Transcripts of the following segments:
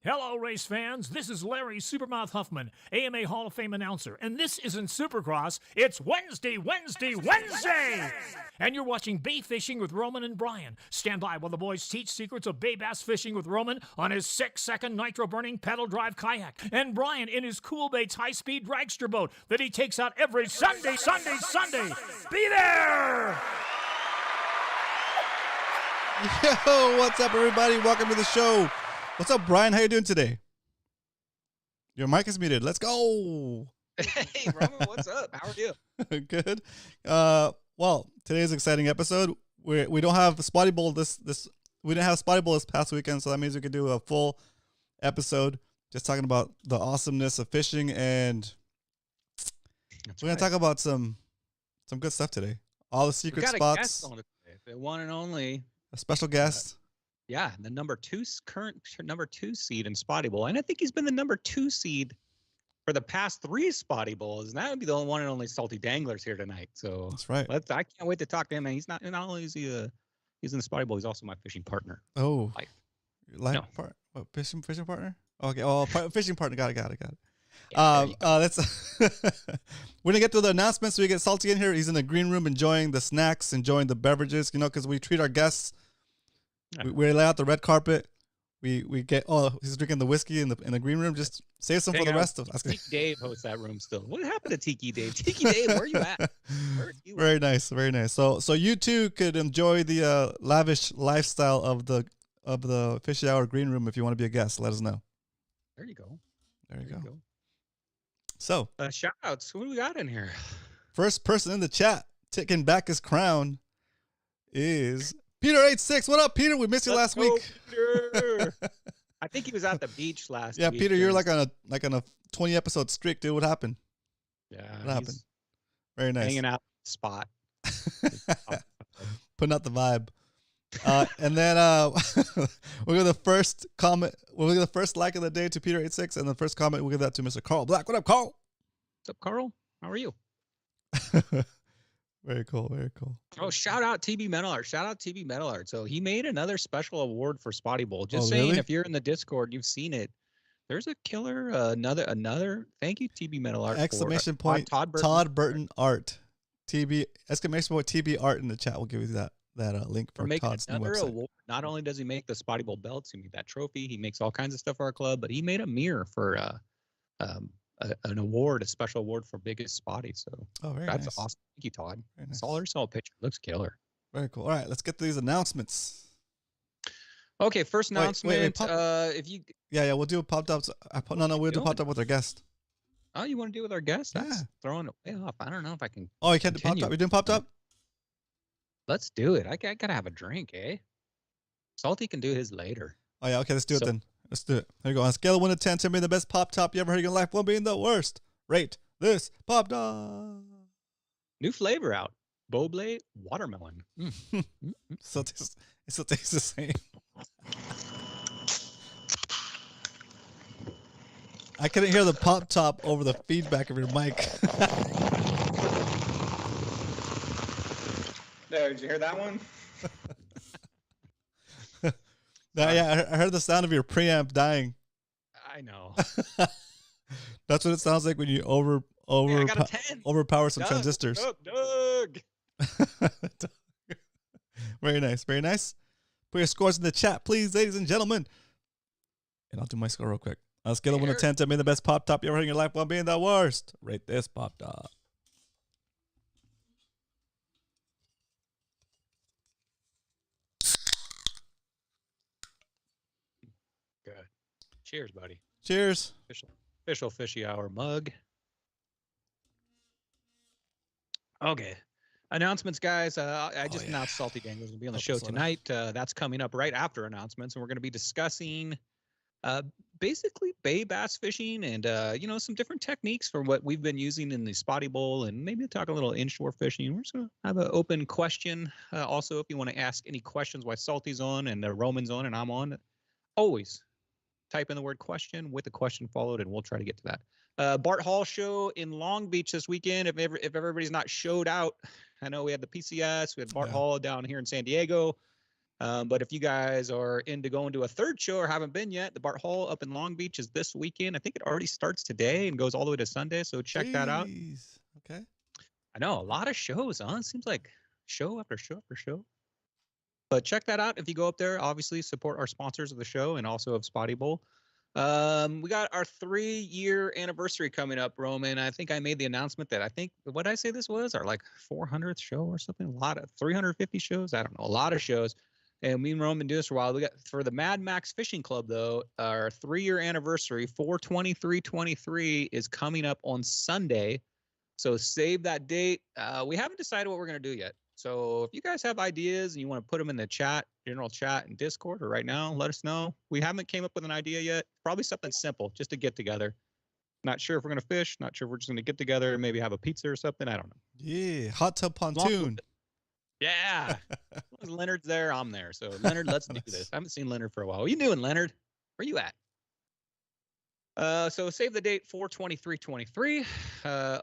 Hello, race fans. This is Larry Supermouth Huffman, AMA Hall of Fame announcer, and this isn't Supercross. It's Wednesday! And you're watching Bay Fishing with Roman and Brian. Stand by while the boys teach secrets of bay bass fishing with Roman on his 6-second nitro-burning pedal drive kayak, and Brian in his Cool Baits high-speed dragster boat that he takes out every Sunday. Be there! Yo, what's up, everybody? Welcome to the show. What's up, Brian? How you doing today? Your mic is muted. Let's go. Hey, Roman, what's up? How are you? Good. Well, today's an exciting episode. We don't have Spotty Bowl we didn't have Spotty Bowl this past weekend, so that means we could do a full episode just talking about the awesomeness of fishing, and we're gonna talk about some good stuff today. All the secret we got spots. A guest on it today, the one and only. A special guest. Yeah, the current number two seed in Spotty Bowl, and I think he's been the number 2 seed for the past 3 Spotty Bowls, and that would be the one and only Salty Danglers here tonight. So that's right. I can't wait to talk to him. And he's not only is he's in the Spotty Bowl, he's also my fishing partner. Oh, no. What, fishing partner? Okay, oh, fishing partner. Got it. Yeah, Let's we're gonna get to the announcements. So we get Salty in here. He's in the green room enjoying the snacks, enjoying the beverages. Because we treat our guests. We lay out the red carpet. We get he's drinking the whiskey in the green room. Just save some for the rest of us. Tiki Dave hosts that room still. What happened to Tiki Dave? Tiki Dave, where are you at? Very nice. So you too could enjoy the lavish lifestyle of the Fishy Hour green room. If you want to be a guest, let us know. There you go. There you go. So shout outs. What do we got in here? First person in the chat taking back his crown is Peter86. What up, Peter? We missed you last week. Peter. I think he was at the beach last week. Yeah, Peter, you're like on a 20 episode streak, dude. What happened? Yeah. What happened? Very nice. Hanging out spot. Putting out the vibe. And then we'll give the first comment. We'll give the first like of the day to Peter86, and the first comment we'll give that to Mr. Carl Black. What up, Carl? What's up, Carl? How are you? Very cool. Oh, shout out TB Metal Art. So he made another special award for Spotty Bowl. Just saying, really? If you're in the Discord, you've seen it. There's a killer, another. Thank you, TB Metal Art. Exclamation point. Todd Burton Art. TB exclamation point TB Art in the chat. We'll give you that link for Todd's new website. Award. Not only does he make the Spotty Bowl belts, he made that trophy. He makes all kinds of stuff for our club, but he made a mirror for an award, a special award for biggest spotty. So that's nice. awesome. Thank you, Todd. Nice. Saw a picture. Looks killer. Very cool. All right, let's get to these announcements. Okay, first announcement. If you we'll do pop ups. We'll do pop up with our guest. Oh, you want to do with our guest? Yeah. That's throwing it way off. I don't know if I can. Oh, you can't do pop up. You're doing pop up. Let's do it. I gotta have a drink, eh? Salty can do his later. Oh yeah, okay, let's do it then. Let's do it. There you go. On a scale of 1 to 10, 10 being the best pop top you ever heard in your life, 1 being the worst. Rate this pop top. New flavor out. Boble watermelon. It still tastes the same. I couldn't hear the pop top over the feedback of your mic. There, did you hear that one? Yeah, I heard the sound of your preamp dying. I know. That's what it sounds like when you overpower some transistors. Doug. Very nice. Put your scores in the chat, please, ladies and gentlemen. And I'll do my score real quick. On a scale of 1 to 10, 10 being the best pop top you ever heard in your life, 1 being the worst. Rate this pop top. Good. Cheers, buddy. Cheers. Official Fishy Hour mug. Okay. Announcements, guys. I just announced Salty Danglers will be on the show tonight. That's coming up right after announcements, and we're going to be discussing basically bay bass fishing and some different techniques for what we've been using in the Spotty Bowl, and maybe talk a little inshore fishing. We're just going to have an open question. Also, if you want to ask any questions while Salty's on and Roman's on and I'm on, always type in the word question with the question followed, and we'll try to get to that. Bart Hall show in Long Beach this weekend. If everybody's not showed out, I know we had the PCS, we had Bart Hall down here in San Diego. But if you guys are into going to a third show or haven't been yet, the Bart Hall up in Long Beach is this weekend. I think it already starts today and goes all the way to Sunday. So check that out. Okay. I know a lot of shows, huh? It seems like show after show after show. But check that out if you go up there. Obviously, support our sponsors of the show and also of Spotty Bowl. We got our 3-year anniversary coming up, Roman. I think I made the announcement that what did I say this was? Our like 400th show or something? A lot of 350 shows? I don't know. A lot of shows. And me and Roman do this for a while. We got for the Mad Max Fishing Club, though, our 3-year anniversary, 4/23/23, is coming up on Sunday. So save that date. We haven't decided what we're going to do yet. So if you guys have ideas and you want to put them in the chat, general chat and Discord, or right now, let us know. We haven't came up with an idea yet. Probably something simple, just to get together. Not sure if we're going to fish. Not sure if we're just going to get together and maybe have a pizza or something. I don't know. Yeah, hot tub pontoon. Yeah. As long as Leonard's there, I'm there. So Leonard, let's do this. I haven't seen Leonard for a while. What are you doing, Leonard? Where you at? So save the date 4/23/23.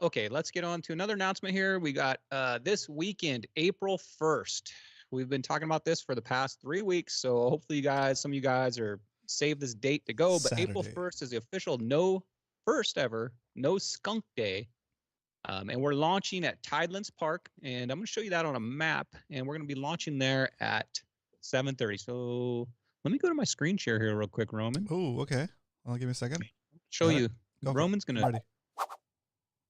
Okay, let's get on to another announcement here. We got this weekend, April 1st. We've been talking about this for the past 3 weeks. So hopefully some of you guys are save this date to go. But Saturday. April 1st is the official first ever No Skunk Day. And we're launching at Tidelands Park. And I'm going to show you that on a map. And we're going to be launching there at 7:30. So let me go to my screen share here real quick, Roman. Oh, okay. Well, give me a second. Show you. Go Roman's going to, Ready.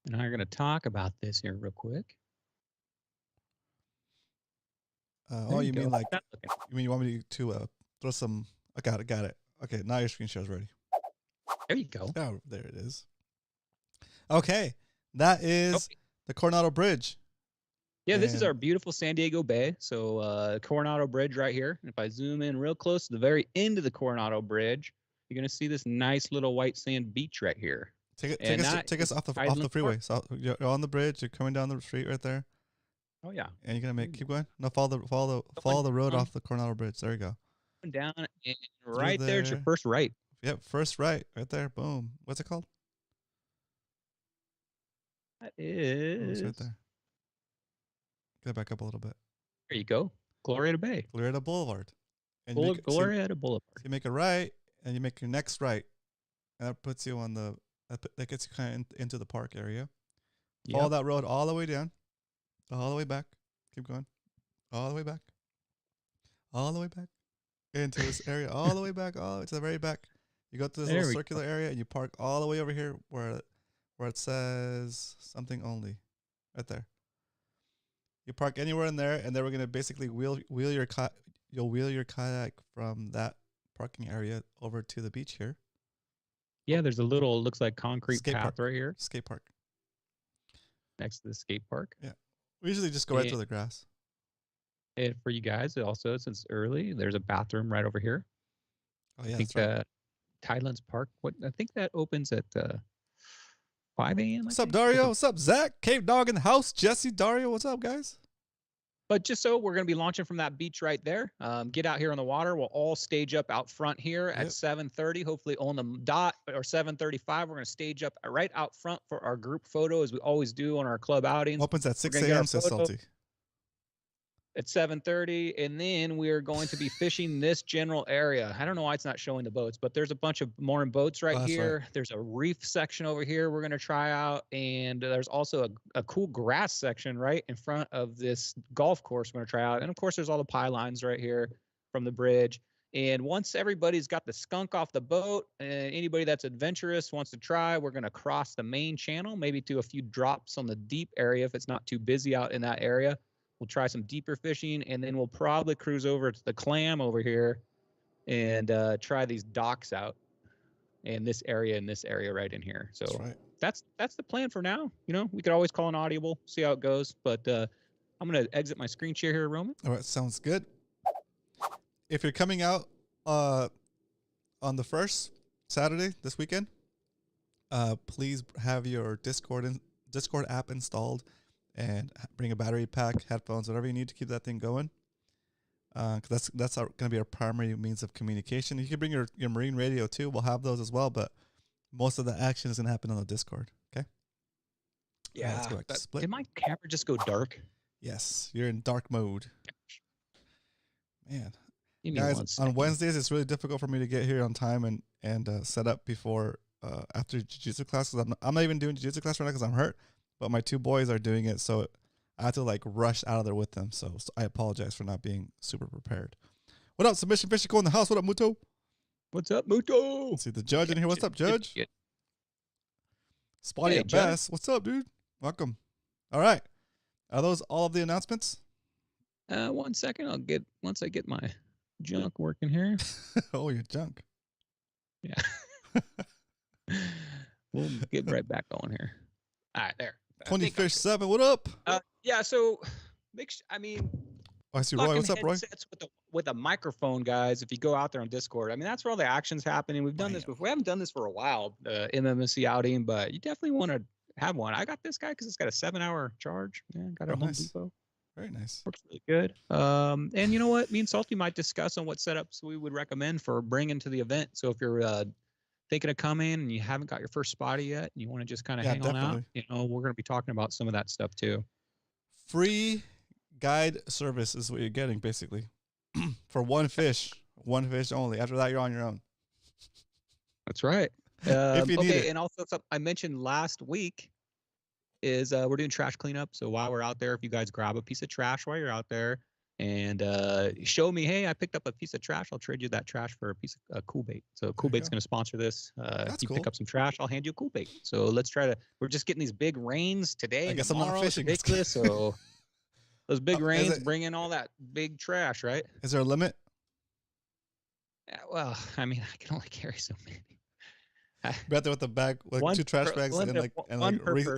and I'm going to talk about this here real quick. Oh, you mean like, you want me to throw some, I got it. Okay, now your screen share's ready. There you go. Oh, there it is. Okay, that is the Coronado Bridge. Yeah, this is our beautiful San Diego Bay. So Coronado Bridge right here. And if I zoom in real close to the very end of the Coronado Bridge, you're going to see this nice little white sand beach right here. Take us off the freeway. Park. So you're on the bridge. You're coming down the street right there. Oh yeah. And you're gonna keep going. No, follow the road off the Coronado Bridge. There you go. Down and right there's your first right. Yep, first right there. Boom. What's it called? That is. It's right there. Get back up a little bit. There you go. Glorieta Bay. Glorieta Boulevard. And Glorieta Boulevard. So you make a right, and you make your next right, and that puts you on that gets you kind of into the park area. Yep. Follow that road all the way down, all the way back. Keep going, all the way back, all the way back into this area, all the way back, all the way to the very back. You go to this little circular area, and you park all the way over here where it says something only, right there. You park anywhere in there, and then we're gonna basically wheel your kayak from that parking area over to the beach here. Yeah, there's a little, looks like concrete path right here. Skate park. Next to the skate park. Yeah. We usually just go right through the grass. And for you guys, also, since early, there's a bathroom right over here. Oh, yeah. I think Tidelands Park, I think that opens at 5 a.m. What's up, Dario? What's up, Zach? Cave Dog in the house. Jesse, Dario, what's up, guys? But just so we're going to be launching from that beach right there. Get out here on the water. We'll all stage up out front here at 7:30, hopefully on the dot, or 7:35. We're going to stage up right out front for our group photo, as we always do on our club outings. Opens at 6 a.m., says Salty. At 7:30, and then we are going to be fishing this general area. I don't know why it's not showing the boats, but there's a bunch of mooring boats right here. Right. There's a reef section over here we're going to try out, and there's also a cool grass section right in front of this golf course we're going to try out. And of course, there's all the pylons right here from the bridge. And once everybody's got the skunk off the boat, and anybody that's adventurous wants to try, we're going to cross the main channel, maybe do a few drops on the deep area if it's not too busy out in that area. We'll try some deeper fishing, and then we'll probably cruise over to the clam over here and try these docks out and this area right in here. So that's the plan for now. You know, we could always call an audible, see how it goes. But I'm going to exit my screen share here, Roman. All right, sounds good. If you're coming out on the first Saturday this weekend, please have your Discord app installed. And bring a battery pack, headphones, whatever you need to keep that thing going. Because that's going to be our primary means of communication. You can bring your marine radio too. We'll have those as well, but most of the action is going to happen on the Discord. Okay. Yeah. Let's go back to split. Did my camera just go dark? Yes, you're in dark mode. Man, Give me Guys, 1 on second. Wednesdays, it's really difficult for me to get here on time and set up before after jiu-jitsu classes. I'm not even doing jiu-jitsu class right now because I'm hurt, but my 2 boys are doing it, so I have to like rush out of there with them. So I apologize for not being super prepared. What up, Submission Fishy in the house? What up, Muto? What's up, Muto? Let's see the judge in here. What's up, Judge? Spotty Hey, at Judge. best. What's up, dude? Welcome. All right. Are those all of the announcements? 1 second. Once I get my junk working here. Oh, your junk. Yeah. We'll get right back going here. All right, there. 20 Fish 7. What up? Yeah, so Oh, I see Roy. What's up, Roy? headsets with a microphone, guys. If you go out there on Discord, I mean, that's where all the action's happening. We've done this before. We haven't done this for a while, MMSC outing, but you definitely want to have one. I got this guy because it's got a 7-hour charge. Yeah, got it at Home Depot. Very nice. Works really good. And you know what? Me and Salty might discuss on what setups we would recommend for bringing to the event. So if you're thinking of coming and you haven't got your first spotty yet, and you want to just kind of hang on out, we're going to be talking about some of that stuff too. Free guide service is what you're getting, basically, for one fish only. After that, you're on your own. That's right. If you need it. And also something I mentioned last week is we're doing trash cleanup. So while we're out there, if you guys grab a piece of trash while you're out there and show me, hey, I picked up a piece of trash, I'll trade you that trash for a piece of Cool Bait. So Cool Bait's going to sponsor this. If you pick up some trash, I'll hand you a Cool Bait. So let's we're just getting these big rains today. I guess tomorrow. I'm not fishing. It's ridiculous. So those big rains bring in all that big trash, right? Is there a limit? Yeah, well, I mean, I can only carry so many. Be out there with the bag, like 2 trash bags, and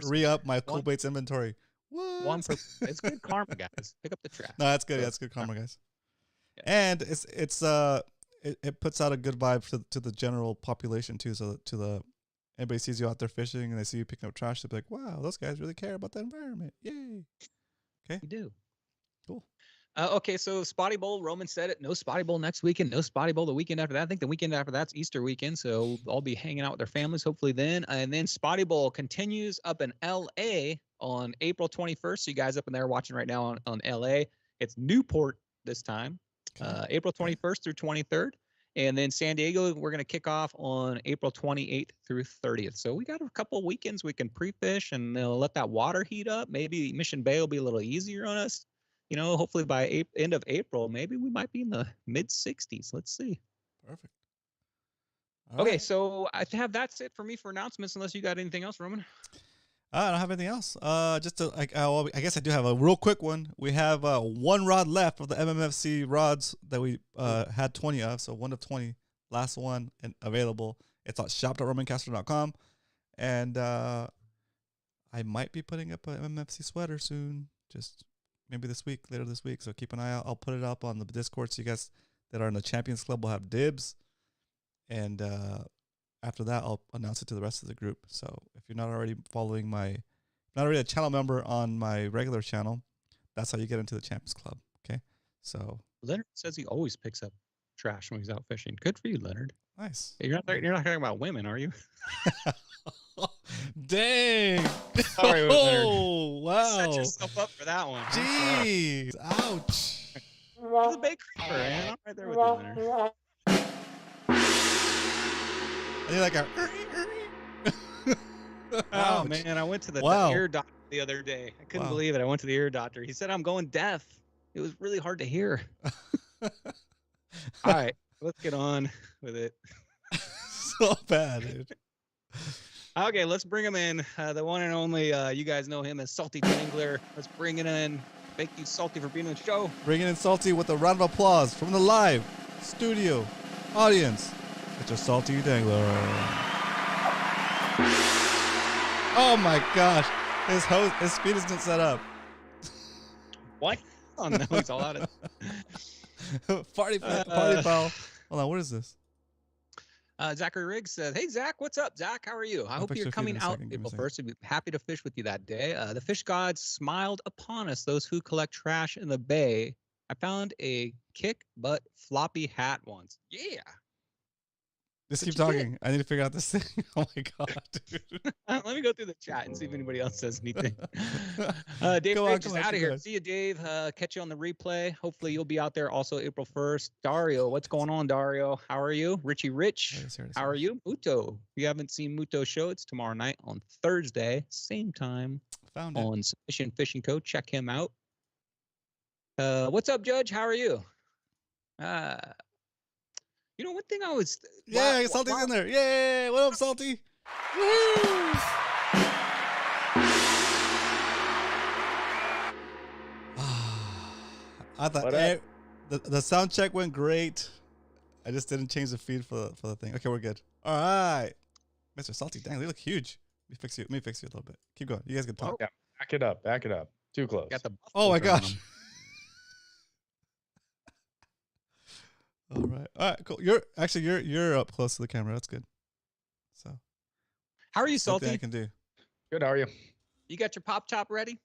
re-up my Cool Baits inventory. What? It's good karma, guys. Pick up the trash. No, that's good. That's good karma, guys. Yeah. And it puts out a good vibe to the general population too. So everybody sees you out there fishing and they see you picking up trash. They'll be like, "Wow, those guys really care about the environment." Yay! Okay, we do. Cool. Okay, so Spotty Bowl, Roman said it. No Spotty Bowl next weekend. No Spotty Bowl the weekend after that. I think the weekend after that's Easter weekend, so I'll be hanging out with their families hopefully then. And then Spotty Bowl continues up in LA on April 21st. So you guys up in there watching right now on LA. It's Newport this time, April 21st through 23rd. And then San Diego, we're going to kick off on April 28th through 30th. So we got a couple of weekends we can pre-fish and let that water heat up. Maybe Mission Bay will be a little easier on us. Hopefully by end of April, maybe we might be in the mid 60s. Let's see. Perfect. Okay, so that's it for me for announcements. Unless you got anything else, Roman. I don't have anything else. Just I guess I do have a real quick one. We have 1 rod left of the MMFC rods that we had 20 of. So 1 of 20, last one and available. It's on shop.romancastro.com, and I might be putting up an MMFC sweater soon. Just maybe later this week. So keep an eye out. I'll put it up on the Discord so you guys that are in the Champions Club will have dibs. And after that, I'll announce it to the rest of the group. So if you're not already following not already a channel member on my regular channel, that's how you get into the Champions Club. Okay. So Leonard says he always picks up trash when he's out fishing. Good for you, Leonard. Nice. You're not talking about women, are you? Dang. Sorry, oh, wow. Set yourself up for that one. Jeez. Ouch. He's a big creeper, man. I'm right there with you, Leonard. And you're like oh, man. I went to the ear doctor the other day. I couldn't believe it. I went to the ear doctor. He said I'm going deaf. It was really hard to hear. All right. Let's get on with it. So bad, dude. Okay, let's bring him in. The one and only, you guys know him as Salty Dangler. Let's bring it in. Thank you, Salty, for being on the show. Bringing in Salty with a round of applause from the live studio audience. It's a Salty Dangler. Oh my gosh. His feet isn't set up. What? Oh no, he's all out of Party foul. Hold on, what is this? Zachary Riggs says, "Hey Zach, what's up, Zach? How are you? I hope you're coming out April 1st. I'd be happy to fish with you that day. The fish gods smiled upon us, those who collect trash in the bay. I found a kick butt floppy hat once. Yeah. Just keep What you get? talking. I need to figure out this thing. Oh my god, dude. Let me go through the chat and see if anybody else says anything. Dave Come on, Rich come is on, out of keep here. going. See you, Dave. Catch you on the replay. Hopefully you'll be out there also April 1st. Dario, what's going on, Dario? How are you? Richie Rich, Here it is, here it is, how here are it is. you? Muto. If you haven't seen Muto's show, it's tomorrow night on Thursday, same time Found it. on Submission Fishing Co. Check him out. What's up, Judge? How are you? You know, one thing I was... Yeah, Salty's in there. Yay! What up, Salty? Woo! I thought the sound check went great. I just didn't change the feed for the thing. Okay, we're good. All right, Mr. Salty. Dang, they look huge. Let me fix you a little bit. Keep going. You guys can talk. Yeah, back it up. Back it up. Too close. Got the Oh my buffalo gosh. on 'em. All right, cool. You're up close to the camera. That's good. So How are you, something Salty? I can do. Good. How are you? You got your pop top ready?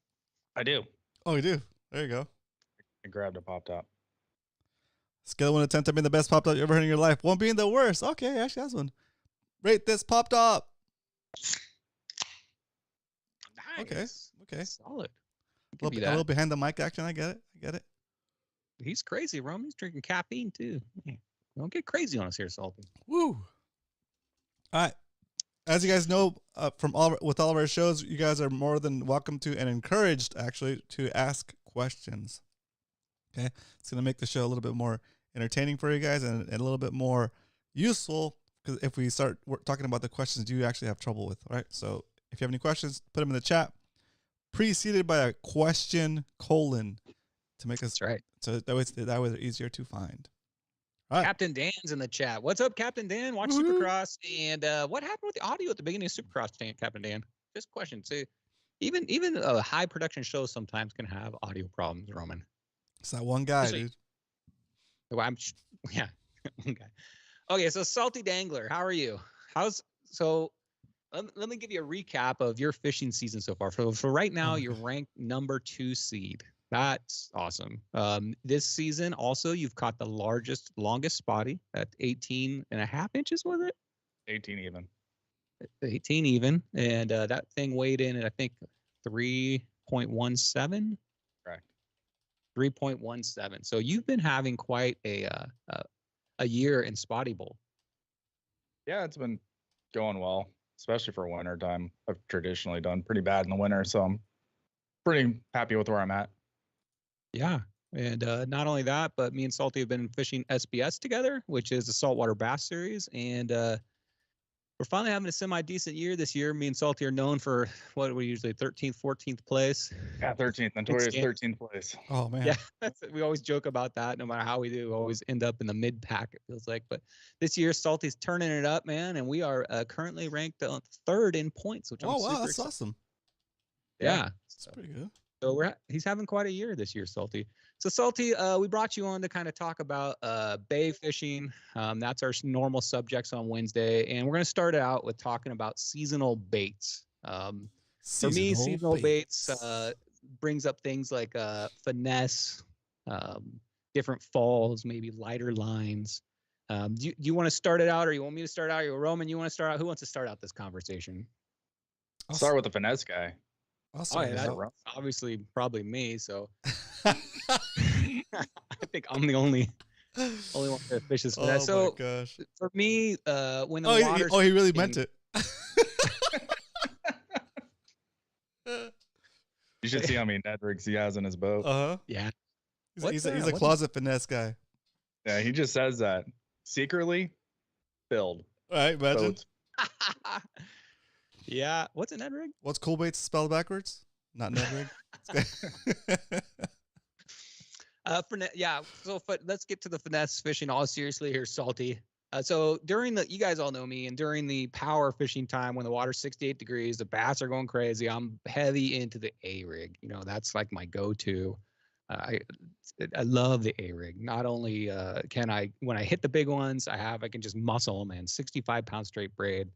I do. Oh, you do. There you go. I grabbed a pop top. Scale of 1 to 10 to being the best pop top you ever heard in your life. 1 being the worst. Okay, actually that's one. Rate this pop top. Nice. Okay. Solid. A Give you little that. behind the mic action. I get it. He's crazy, Rome. He's drinking caffeine too. Hey, don't get crazy on us here, Salty. Woo. All right. As you guys know, with all of our shows, you guys are more than welcome to and encouraged actually to ask questions. Okay, it's gonna make the show a little bit more entertaining for you guys and a little bit more useful. Because if we start talking about the questions you actually have trouble with, all right? So if you have any questions, put them in the chat, preceded by a question : to make us That's right. so that way they're easier to find. All right. Captain Dan's in the chat. What's up, Captain Dan? Watch Woo-hoo. Supercross. And what happened with the audio at the beginning of Supercross, Captain Dan? Just a question. So even a high production show sometimes can have audio problems, Roman. It's that one guy, Especially- dude. Well, yeah. Okay. Okay, so Salty Dangler, how are you? Let me give you a recap of your fishing season so far. For right now, my you're ranked number 2 seed. That's awesome. This season, also, you've caught the longest spotty at 18.5 inches, was it? 18 even. 18 even. And that thing weighed in at, I think, 3.17. Correct. 3.17. So you've been having quite a year in Spotty Bowl. Yeah, it's been going well, especially for winter time. I've traditionally done pretty bad in the winter, so I'm pretty happy with where I'm at. Yeah. And not only that, but me and Salty have been fishing SBS together, which is the Saltwater Bass Series. And we're finally having a semi-decent year this year. Me and Salty are known for what we usually 13th, 14th place. Yeah, 13th, notorious games. 13th place. Oh man. Yeah, we always joke about that. No matter how we do, we always end up in the mid-pack, it feels like. But this year, Salty's turning it up, man. And we are currently ranked 3rd in points, which I'm Oh super wow, that's excited. awesome. Yeah. That's pretty good. So he's having quite a year this year, Salty. So Salty, we brought you on to kind of talk about bay fishing. That's our normal subjects on Wednesday, and we're going to start out with talking about seasonal baits. For me, seasonal baits brings up things like finesse, different falls, maybe lighter lines. Do you want to start it out, or you want me to start out? Or Roman, you want to start out? Who wants to start out this conversation? I'll start with the finesse guy. Awesome. yeah, that- that's obviously probably me. So I think I'm the only one that fishes for Oh that. So my gosh. for me, when the water's He really in- meant it. You should see how many net rigs he has in his boat. Uh-huh. Yeah. He's a What's closet finesse guy. Yeah, he just says that. Secretly filled All right, imagine. boats. Yeah. What's a Ned rig? What's cool baits spelled backwards? Not Ned rig. Yeah. So let's get to the finesse fishing all seriously here, Salty. So you guys all know me, and during the power fishing time when the water's 68 degrees, the bass are going crazy. I'm heavy into the A rig. You know, that's like my go-to. I love the A rig. Not only can I, when I hit the big ones, I can just muscle them, and 65-pound straight braid.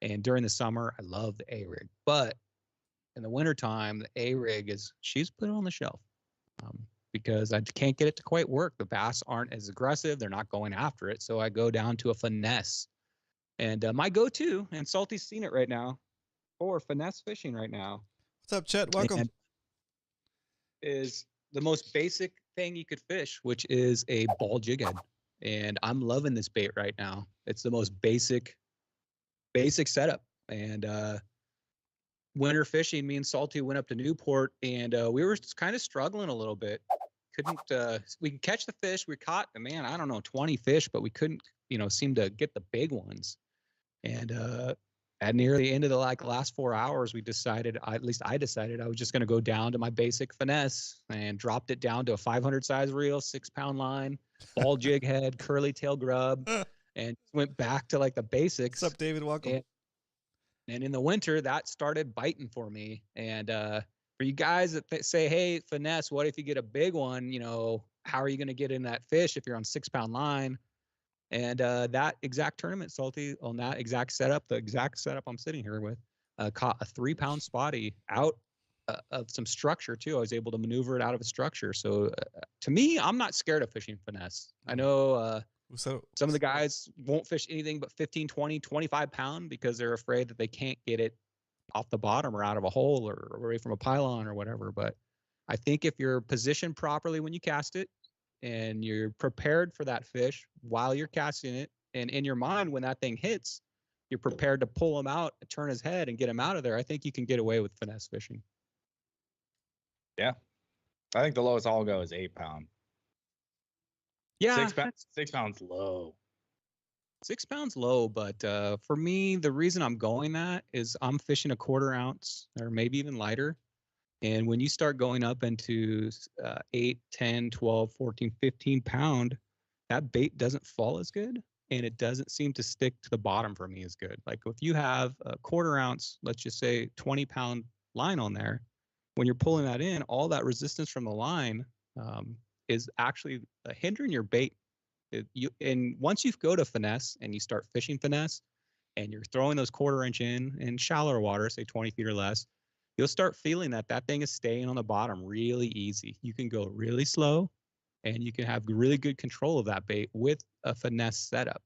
And during the summer, I love the A rig. But in the wintertime, the A rig she's put on the shelf. Because I can't get it to quite work. The bass aren't as aggressive. They're not going after it. So I go down to a finesse. And my go-to, and Salty's seen it right now, for finesse fishing right now. What's up, Chet? Welcome. And is the most basic thing you could fish, which is a ball jig head. And I'm loving this bait right now. It's the most basic setup. And winter fishing, me and Salty went up to Newport, and we were kind of struggling a little bit. We can catch the fish. We caught, man, I don't know, 20 fish, but we couldn't, seem to get the big ones. And at near the end of the last 4 hours, I decided I was just going to go down to my basic finesse and dropped it down to a 500 size reel, 6-pound line, ball jig head, curly tail grub, and went back to the basics. What's up, David? Welcome. And in the winter, that started biting for me. And for you guys that say, hey, finesse, what if you get a big one? How are you going to get in that fish if you're on 6-pound line? And that exact tournament, Salty, on that exact setup, the exact setup I'm sitting here with, caught a 3-pound spotty out of some structure too. I was able to maneuver it out of a structure. So to me, I'm not scared of fishing finesse. I know some of the guys won't fish anything but 15, 20, 25 pound because they're afraid that they can't get it off the bottom or out of a hole or away from a pylon or whatever. But I think if you're positioned properly when you cast it, and you're prepared for that fish while you're casting it, and in your mind, when that thing hits, you're prepared to pull him out, turn his head, and get him out of there. I think you can get away with finesse fishing. Yeah. I think the lowest I'll go is 8 pound. Yeah. 6 pounds low. 6 pounds low, but for me, the reason I'm going that is I'm fishing a 1/4 ounce or maybe even lighter. And when you start going up into 8, 10, 12, 14, 15 pound, that bait doesn't fall as good, and it doesn't seem to stick to the bottom for me as good. Like if you have a 1/4 ounce, let's just say 20-pound line on there, when you're pulling that in, all that resistance from the line is actually hindering your bait. And once you go to finesse and you start fishing finesse, and you're throwing those 1/4 inch in shallower water, say 20 feet or less, you'll start feeling that thing is staying on the bottom really easy. You can go really slow, and you can have really good control of that bait with a finesse setup.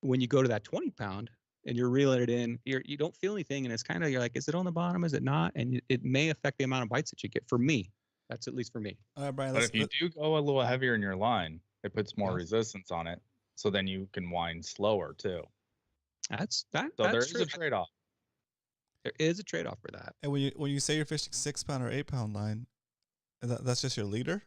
When you go to that 20-pound and you're reeling it in, you don't feel anything, and it's kind of, you're like, is it on the bottom? Is it not? And it may affect the amount of bites that you get. For me, that's at least for me. All right, Brian. But if you do go a little heavier in your line, it puts more resistance on it, so then you can wind slower too. That's there is a trade-off. There is a trade-off for that. And when you say you're fishing 6-pound or 8-pound line, that's just your leader,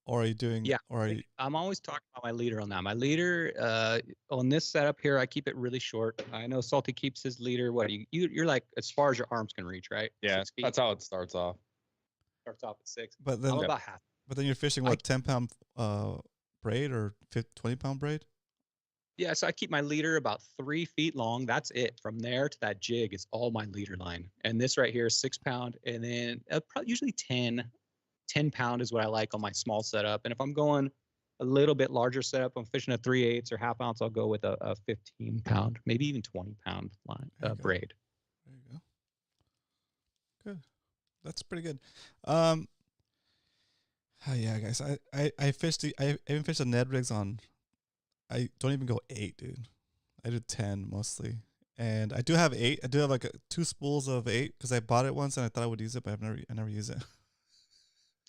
or are you doing? Yeah. Or are you? I'm always talking about my leader on that. My leader on this setup here, I keep it really short. I know Salty keeps his leader. What you're like as far as your arms can reach, right? Yeah, that's how it starts off. Starts off at 6. But then I'm about half. But then you're fishing what 10-pound braid or 20-pound braid? Yeah, so I keep my leader about 3 feet long. That's it. From there to that jig is all my leader line. And this right here is 6-pound. And then probably usually 10 pound is what I like on my small setup. And if I'm going a little bit larger setup, I'm fishing a 3/8 or half ounce, I'll go with a 15-pound, maybe even 20-pound line braid. There you go. Good. That's pretty good. Yeah, guys. I even fished the Ned rigs on. I don't even go 8, dude. I do 10 mostly, and I do have 8. I do have 2 spools of 8 because I bought it once and I thought I would use it, but I never use it.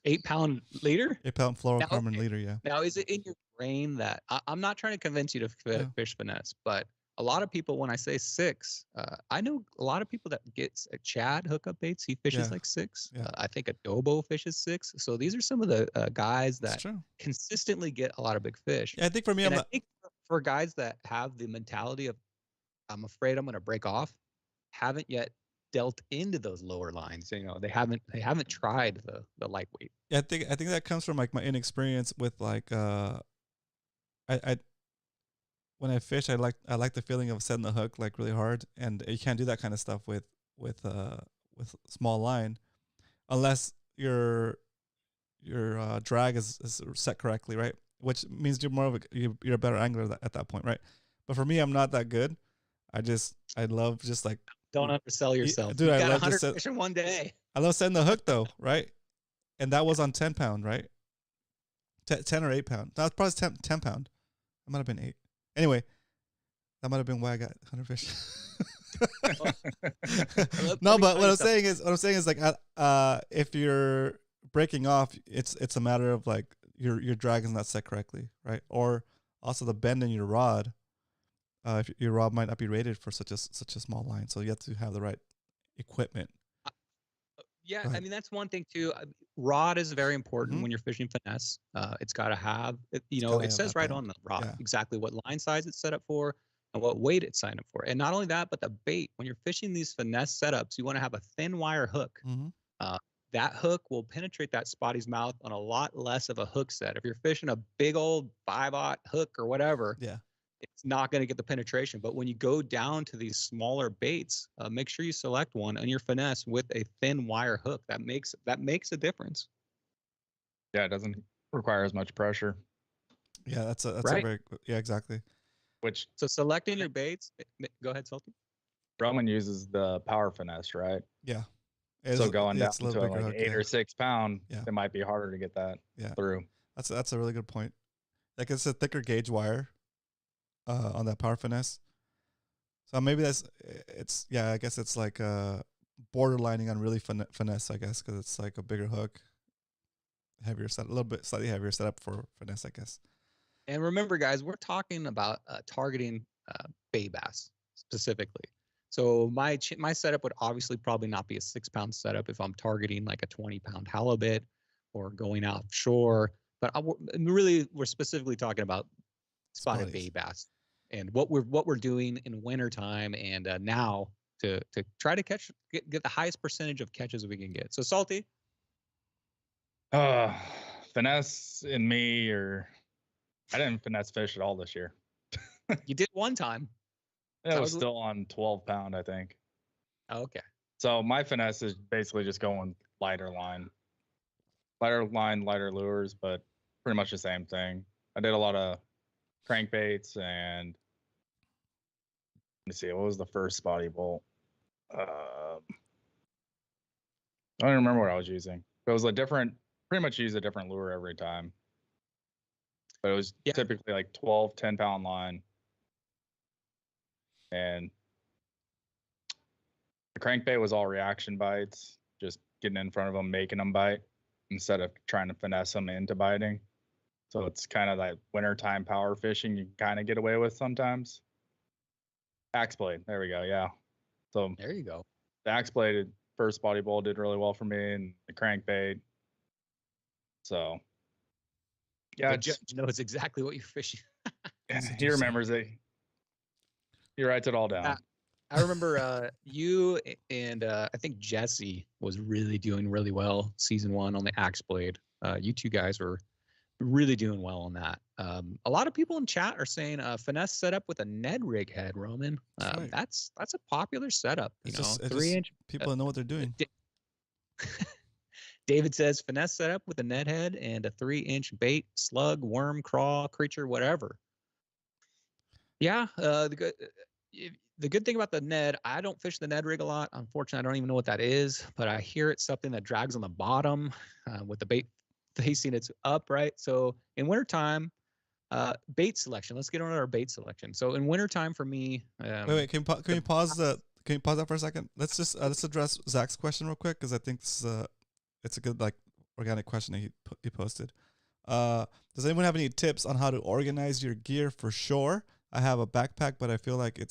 8-pound leader? 8-pound fluorocarbon leader, yeah. Now, is it in your brain that I'm not trying to convince you to fish finesse, but a lot of people, when I say 6, I know a lot of people that gets a Chad hookup baits. He fishes 6. Yeah. I think Adobo fishes 6. So these are some of the guys that That's true. consistently get a lot of big fish. Yeah, I think for me, I think for guys that have the mentality of, I'm afraid I'm going to break off, haven't yet dealt into those lower lines. They haven't tried the lightweight. Yeah, I think that comes from my inexperience with I when I fish, I like the feeling of setting the hook really hard, and you can't do that kind of stuff with small line, unless your drag is set correctly, right? Which means you're more of you're a better angler at that point, right? But for me, I'm not that good. I love just don't undersell yourself, dude. I love 100 fish in one day. I love setting the hook though, right? And that was on 10-pound, right? 10 or 8-pound. That was probably 10 pound. It might have been 8. Anyway, That might have been why I got 100 fish. Let No, me but tell what you I'm saying is like, if you're breaking off, it's a matter of like your drag is not set correctly, right? Or also the bend in your rod. If your rod might not be rated for such a small line, so you have to have the right equipment. Yeah, Go I ahead. mean that's one thing too. Rod is very important Mhm. when you're fishing finesse. It's got to have, you It's know, gotta it have says that right bend. on the rod Yeah. exactly what line size it's set up for and what weight it's signed up for. And not only that, but the bait. When you're fishing these finesse setups, you want to have a thin wire hook. Mm-hmm. That hook will penetrate that spotty's mouth on a lot less of a hook set. If you're fishing a big old 5/0 hook or whatever, Yeah. it's not going to get the penetration. But when you go down to these smaller baits, make sure you select one on your finesse with a thin wire hook. That makes a difference. Yeah, it doesn't require as much pressure, Yeah, that's a Right. very yeah, exactly. which So selecting your baits. Go ahead, Salty. Roman uses the power finesse, right? Yeah. So going down It's a little to bigger like hook. 8 Yeah. or 6 pound, Yeah. it might be harder to get that Yeah. through. That's a really good point. Like it's a thicker gauge wire on that power finesse. So maybe I guess it's like borderlining on really finesse, I guess, because it's like a bigger hook, heavier set, a little bit slightly heavier setup for finesse, I guess. And remember, guys, we're talking about targeting bay bass specifically. So my setup would obviously probably not be a 6-pound setup if I'm targeting like a 20-pound halibut or going offshore. But we're specifically talking about spotted bay Spotties. bass and what we're doing in wintertime and now to try to get the highest percentage of catches we can get. So Salty, Finesse in me, or I didn't finesse fish at all this year. you did one time. It was still on 12 pound, I think. Okay. So my finesse is basically just going lighter line, lighter lures, but pretty much the same thing. I did a lot of crankbaits and let me see, what was the first spotty bolt? I don't remember what I was using. But it was pretty much use a different lure every time. But it was typically like 12, 10-pound line. And the crankbait was all reaction bites, just getting in front of them, making them bite instead of trying to finesse them into biting. So it's kind of like wintertime power fishing you can kind of get away with sometimes. Axe blade, there we go, yeah. So There you go. the axe blade first body bowl did really well for me, and the crankbait. So yeah, The judge knows exactly what you're fishing. he remembers it. He writes it all down. I remember you and I think Jesse was really doing really well season 1 on the axe blade. You two guys were really doing well on that. A lot of people in chat are saying finesse setup with a Ned rig head, Roman. Right. That's a popular setup. It's You know, just 3-inch. people know what they're doing. David says finesse setup with a Ned head and a 3-inch bait, slug, worm, crawl, creature, whatever. Yeah, the good thing about the Ned, I don't fish the Ned rig a lot. Unfortunately, I don't even know what that is, but I hear it's something that drags on the bottom with the bait facing its up, right? So in wintertime, bait selection. Let's get on our bait selection. So in wintertime for me, Wait, can you pause that for a second? Let's address Zach's question real quick because I think this is it's a good like organic question that he posted. Does anyone have any tips on how to organize your gear for shore? I have a backpack, but I feel like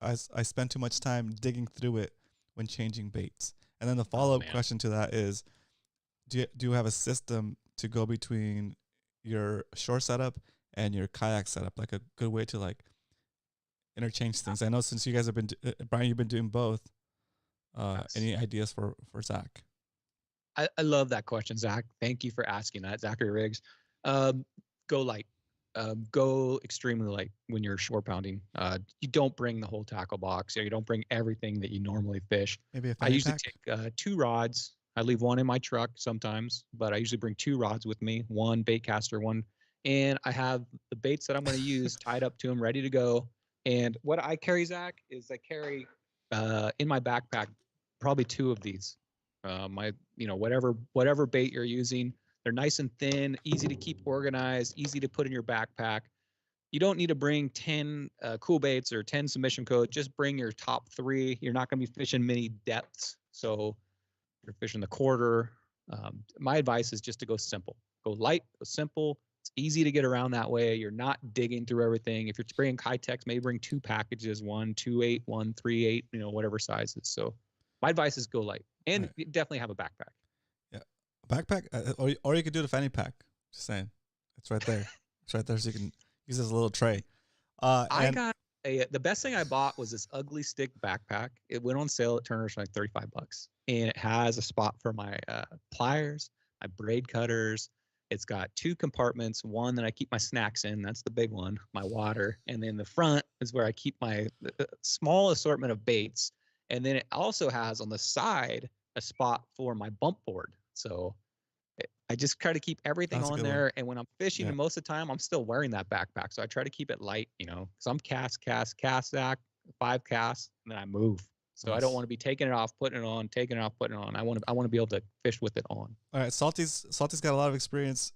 I spend too much time digging through it when changing baits. And then the follow-up question to that is, do you have a system to go between your shore setup and your kayak setup, like a good way to like interchange things? I know since you guys have been Brian, you've been doing both. Any ideas for Zach? I love that question, Zach. Thank you for asking that, Zachary Riggs. Go light. Go extremely light when you're shore pounding. You don't bring the whole tackle box, or you don't bring everything that you normally fish. Maybe a I fanny usually pack? take 2 rods. I leave one in my truck sometimes, but I usually bring 2 rods with me, one bait caster, one, and I have the baits that I'm going to use tied up to them, ready to go. And what I carry, Zach, is I carry in my backpack probably 2 of these. Whatever bait you're using, they're nice and thin, easy to keep organized, easy to put in your backpack. you don't need to bring 10 cool baits or 10 submission codes. Just bring your top 3. You're not going to be fishing many depths. So you're fishing the quarter. My advice is just to go simple. Go light, go simple. It's easy to get around that way. You're not digging through everything. If you're bringing Kitex, maybe bring 2 packages, 1 2.8, 1 3.8, whatever sizes. So my advice is go light. And you definitely have a backpack. Yeah. A backpack? Or you could do the fanny pack. Just saying. It's right there. It's right there, so you can use this little tray. The best thing I bought was this ugly stick backpack. It went on sale at Turner's for like $35, and it has a spot for my pliers, my braid cutters. It's got 2 compartments. One that I keep my snacks in. That's the big one. My water, and then the front is where I keep my small assortment of baits. And then it also has on the side a spot for my bump board. So I just try to keep everything on there. And when I'm fishing, and most of the time, I'm still wearing that backpack. So I try to keep it light, because I'm cast, 5 casts, and then I move. So I don't want to be taking it off, putting it on, taking it off, putting it on. I want to be able to fish with it on. All right, Salty's got a lot of experience.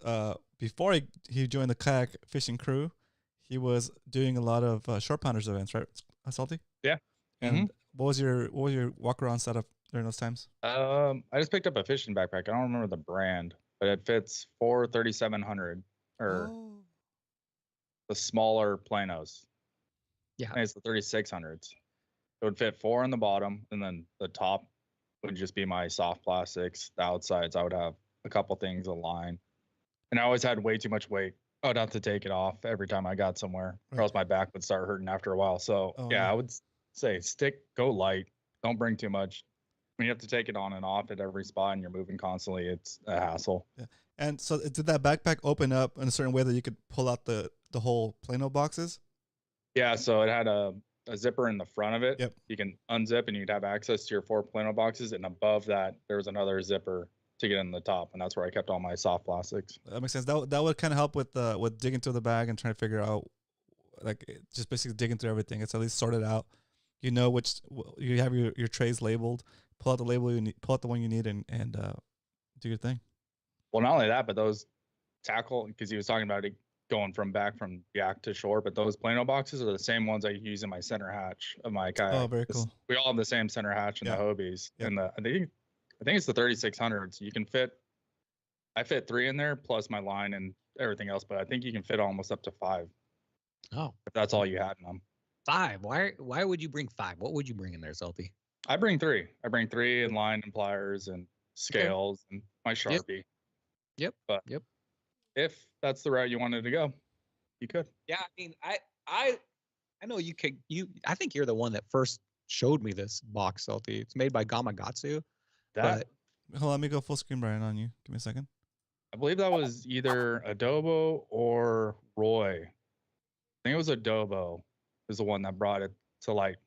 Before he joined the kayak fishing crew, he was doing a lot of short pounders events, right, Salty? Yeah. And what was your walk around setup during those times? I just picked up a fishing backpack. I don't remember the brand, but it fits 4 3700 or the smaller planos. Yeah, and it's the 3600s. It would fit 4 on the bottom, and then the top would just be my soft plastics. The outsides, I would have a couple things aligned. And I always had way too much weight. I would have to take it off every time I got somewhere, or else my back would start hurting after a while. So, I would say go light. Don't bring too much. When you have to take it on and off at every spot and you're moving constantly, it's a hassle. Yeah. And so did that backpack open up in a certain way that you could pull out the whole Plano boxes? Yeah, so it had a zipper in the front of it. Yep. You can unzip and you'd have access to your 4 Plano boxes. And above that, there was another zipper to get in the top. And that's where I kept all my soft plastics. That makes sense. That would kind of help with digging through the bag and trying to figure out, like, just basically digging through everything. It's at least sorted out. You know which, you have your trays labeled. Pull out the label you need, pull out the one you need, and do your thing. Well, not only that, but those tackle, because he was talking about it going from yak to shore, but those Plano boxes are the same ones I use in my center hatch of my kayak. Oh, very cool. We all have the same center hatch in the Hobies. Yep. And I think it's the 3600s. You can I fit 3 in there plus my line and everything else, but I think you can fit almost up to 5. Oh, if that's all you had in them. 5? Why would you bring 5? What would you bring in there, Salty? I bring 3. I bring 3 and line and pliers and scales and my Sharpie. Yep. But if that's the route you wanted to go, you could. Yeah, I mean, I know you could. I think you're the one that first showed me this box, Salty. It's made by Gamakatsu. Hold on, let me go full screen, Brian, on you. Give me a second. I believe that was either Adobo or Roy. I think it was Adobo is the one that brought it to light.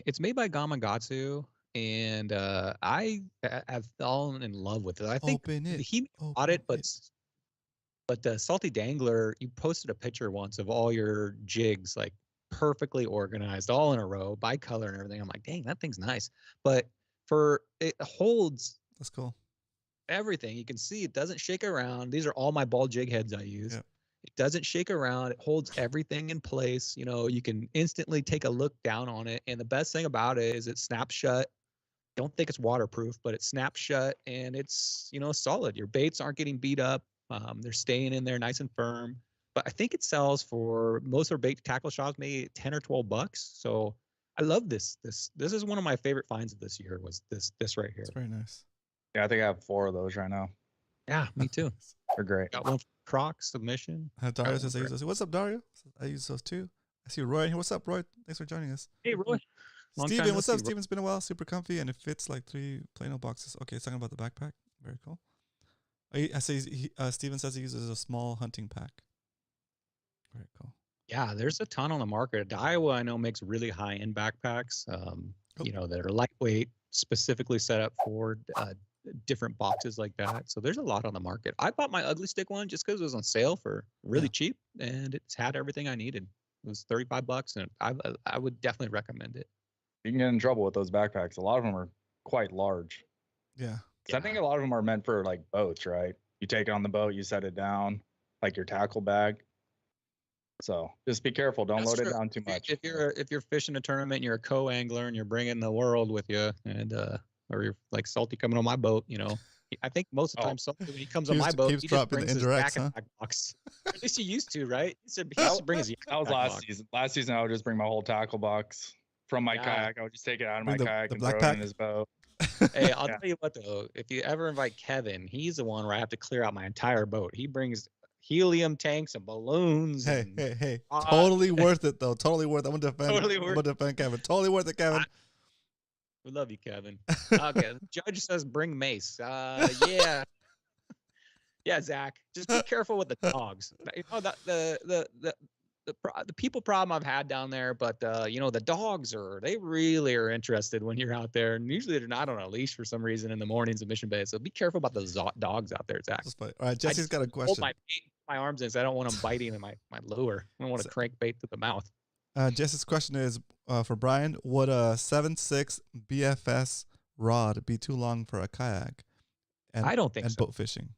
It's made by Gamakatsu, and I have fallen in love with it. I think he bought it, but the Salty Dangler, you posted a picture once of all your jigs, like perfectly organized, all in a row, by color and everything. I'm like, dang, that thing's nice. But it holds. That's cool. Everything. You can see it doesn't shake around. These are all my ball jig heads I use. Yep. It doesn't shake around. It holds everything in place. You can instantly take a look down on it. And the best thing about it is it snaps shut. Don't think it's waterproof, but it snaps shut and it's, solid. Your baits aren't getting beat up. They're staying in there nice and firm. But I think it sells for most of our bait tackle shops, maybe $10 or $12. So I love this. This is one of my favorite finds of this year was this right here. It's very nice. Yeah, I think I have 4 of those right now. Yeah, me too. They're great. Got one for Crocs submission. Dario says I use those. What's up, Dario? I use those too. I see Roy here. What's up, Roy? Thanks for joining us. Hey, Roy. Steven, what's up? Steven, it's been a while. Super comfy, and it fits like 3 Plano boxes. Okay, it's talking about the backpack. Very cool. I say Steven says he uses a small hunting pack. Very cool. Yeah, there's a ton on the market. Daiwa, I know, makes really high-end backpacks, that are lightweight, specifically set up for different boxes like that. So there's a lot on the market. I bought my Ugly Stick one just because it was on sale for really cheap, and it's had everything I needed. It was $35, and I would definitely recommend it. You can get in trouble with those backpacks. A lot of them are quite large. Yeah. I think a lot of them are meant for like boats, right? You take it on the boat, you set it down, like your tackle bag. So just be careful. Don't That's load true. it down too much. If you're fishing a tournament and you're a co-angler and you're bringing the world with you, and or you're like Salty coming on my boat, I think most of the time Salty when he comes on my boat, keeps he just dropping the brings his indirects, back box. At least he used to, right? He used to bring his That was last season. Last season, I would just bring my whole tackle box from my kayak. I would just take it out of my kayak and throw it in his boat. Hey, I'll tell you what though, if you ever invite Kevin, he's the one where I have to clear out my entire boat. He brings helium tanks and balloons. Hey. Totally worth it though. Totally worth it. I'm gonna defend Kevin. Totally worth it, Kevin. We love you, Kevin. Okay. The judge says bring mace. Yeah. Yeah, Zach. Just be careful with the dogs. The people problem I've had down there, but the dogs they really are interested when you're out there, and usually they're not on a leash for some reason in the mornings in Mission Bay. So be careful about those dogs out there, Zach. All right, Jesse's got a question. Hold my arms in, so I don't want them biting in my lure. I don't want to crank bait to the mouth. Jesse's question is for Brian: would a 7.6 BFS rod be too long for a kayak? I don't think and so. Boat fishing.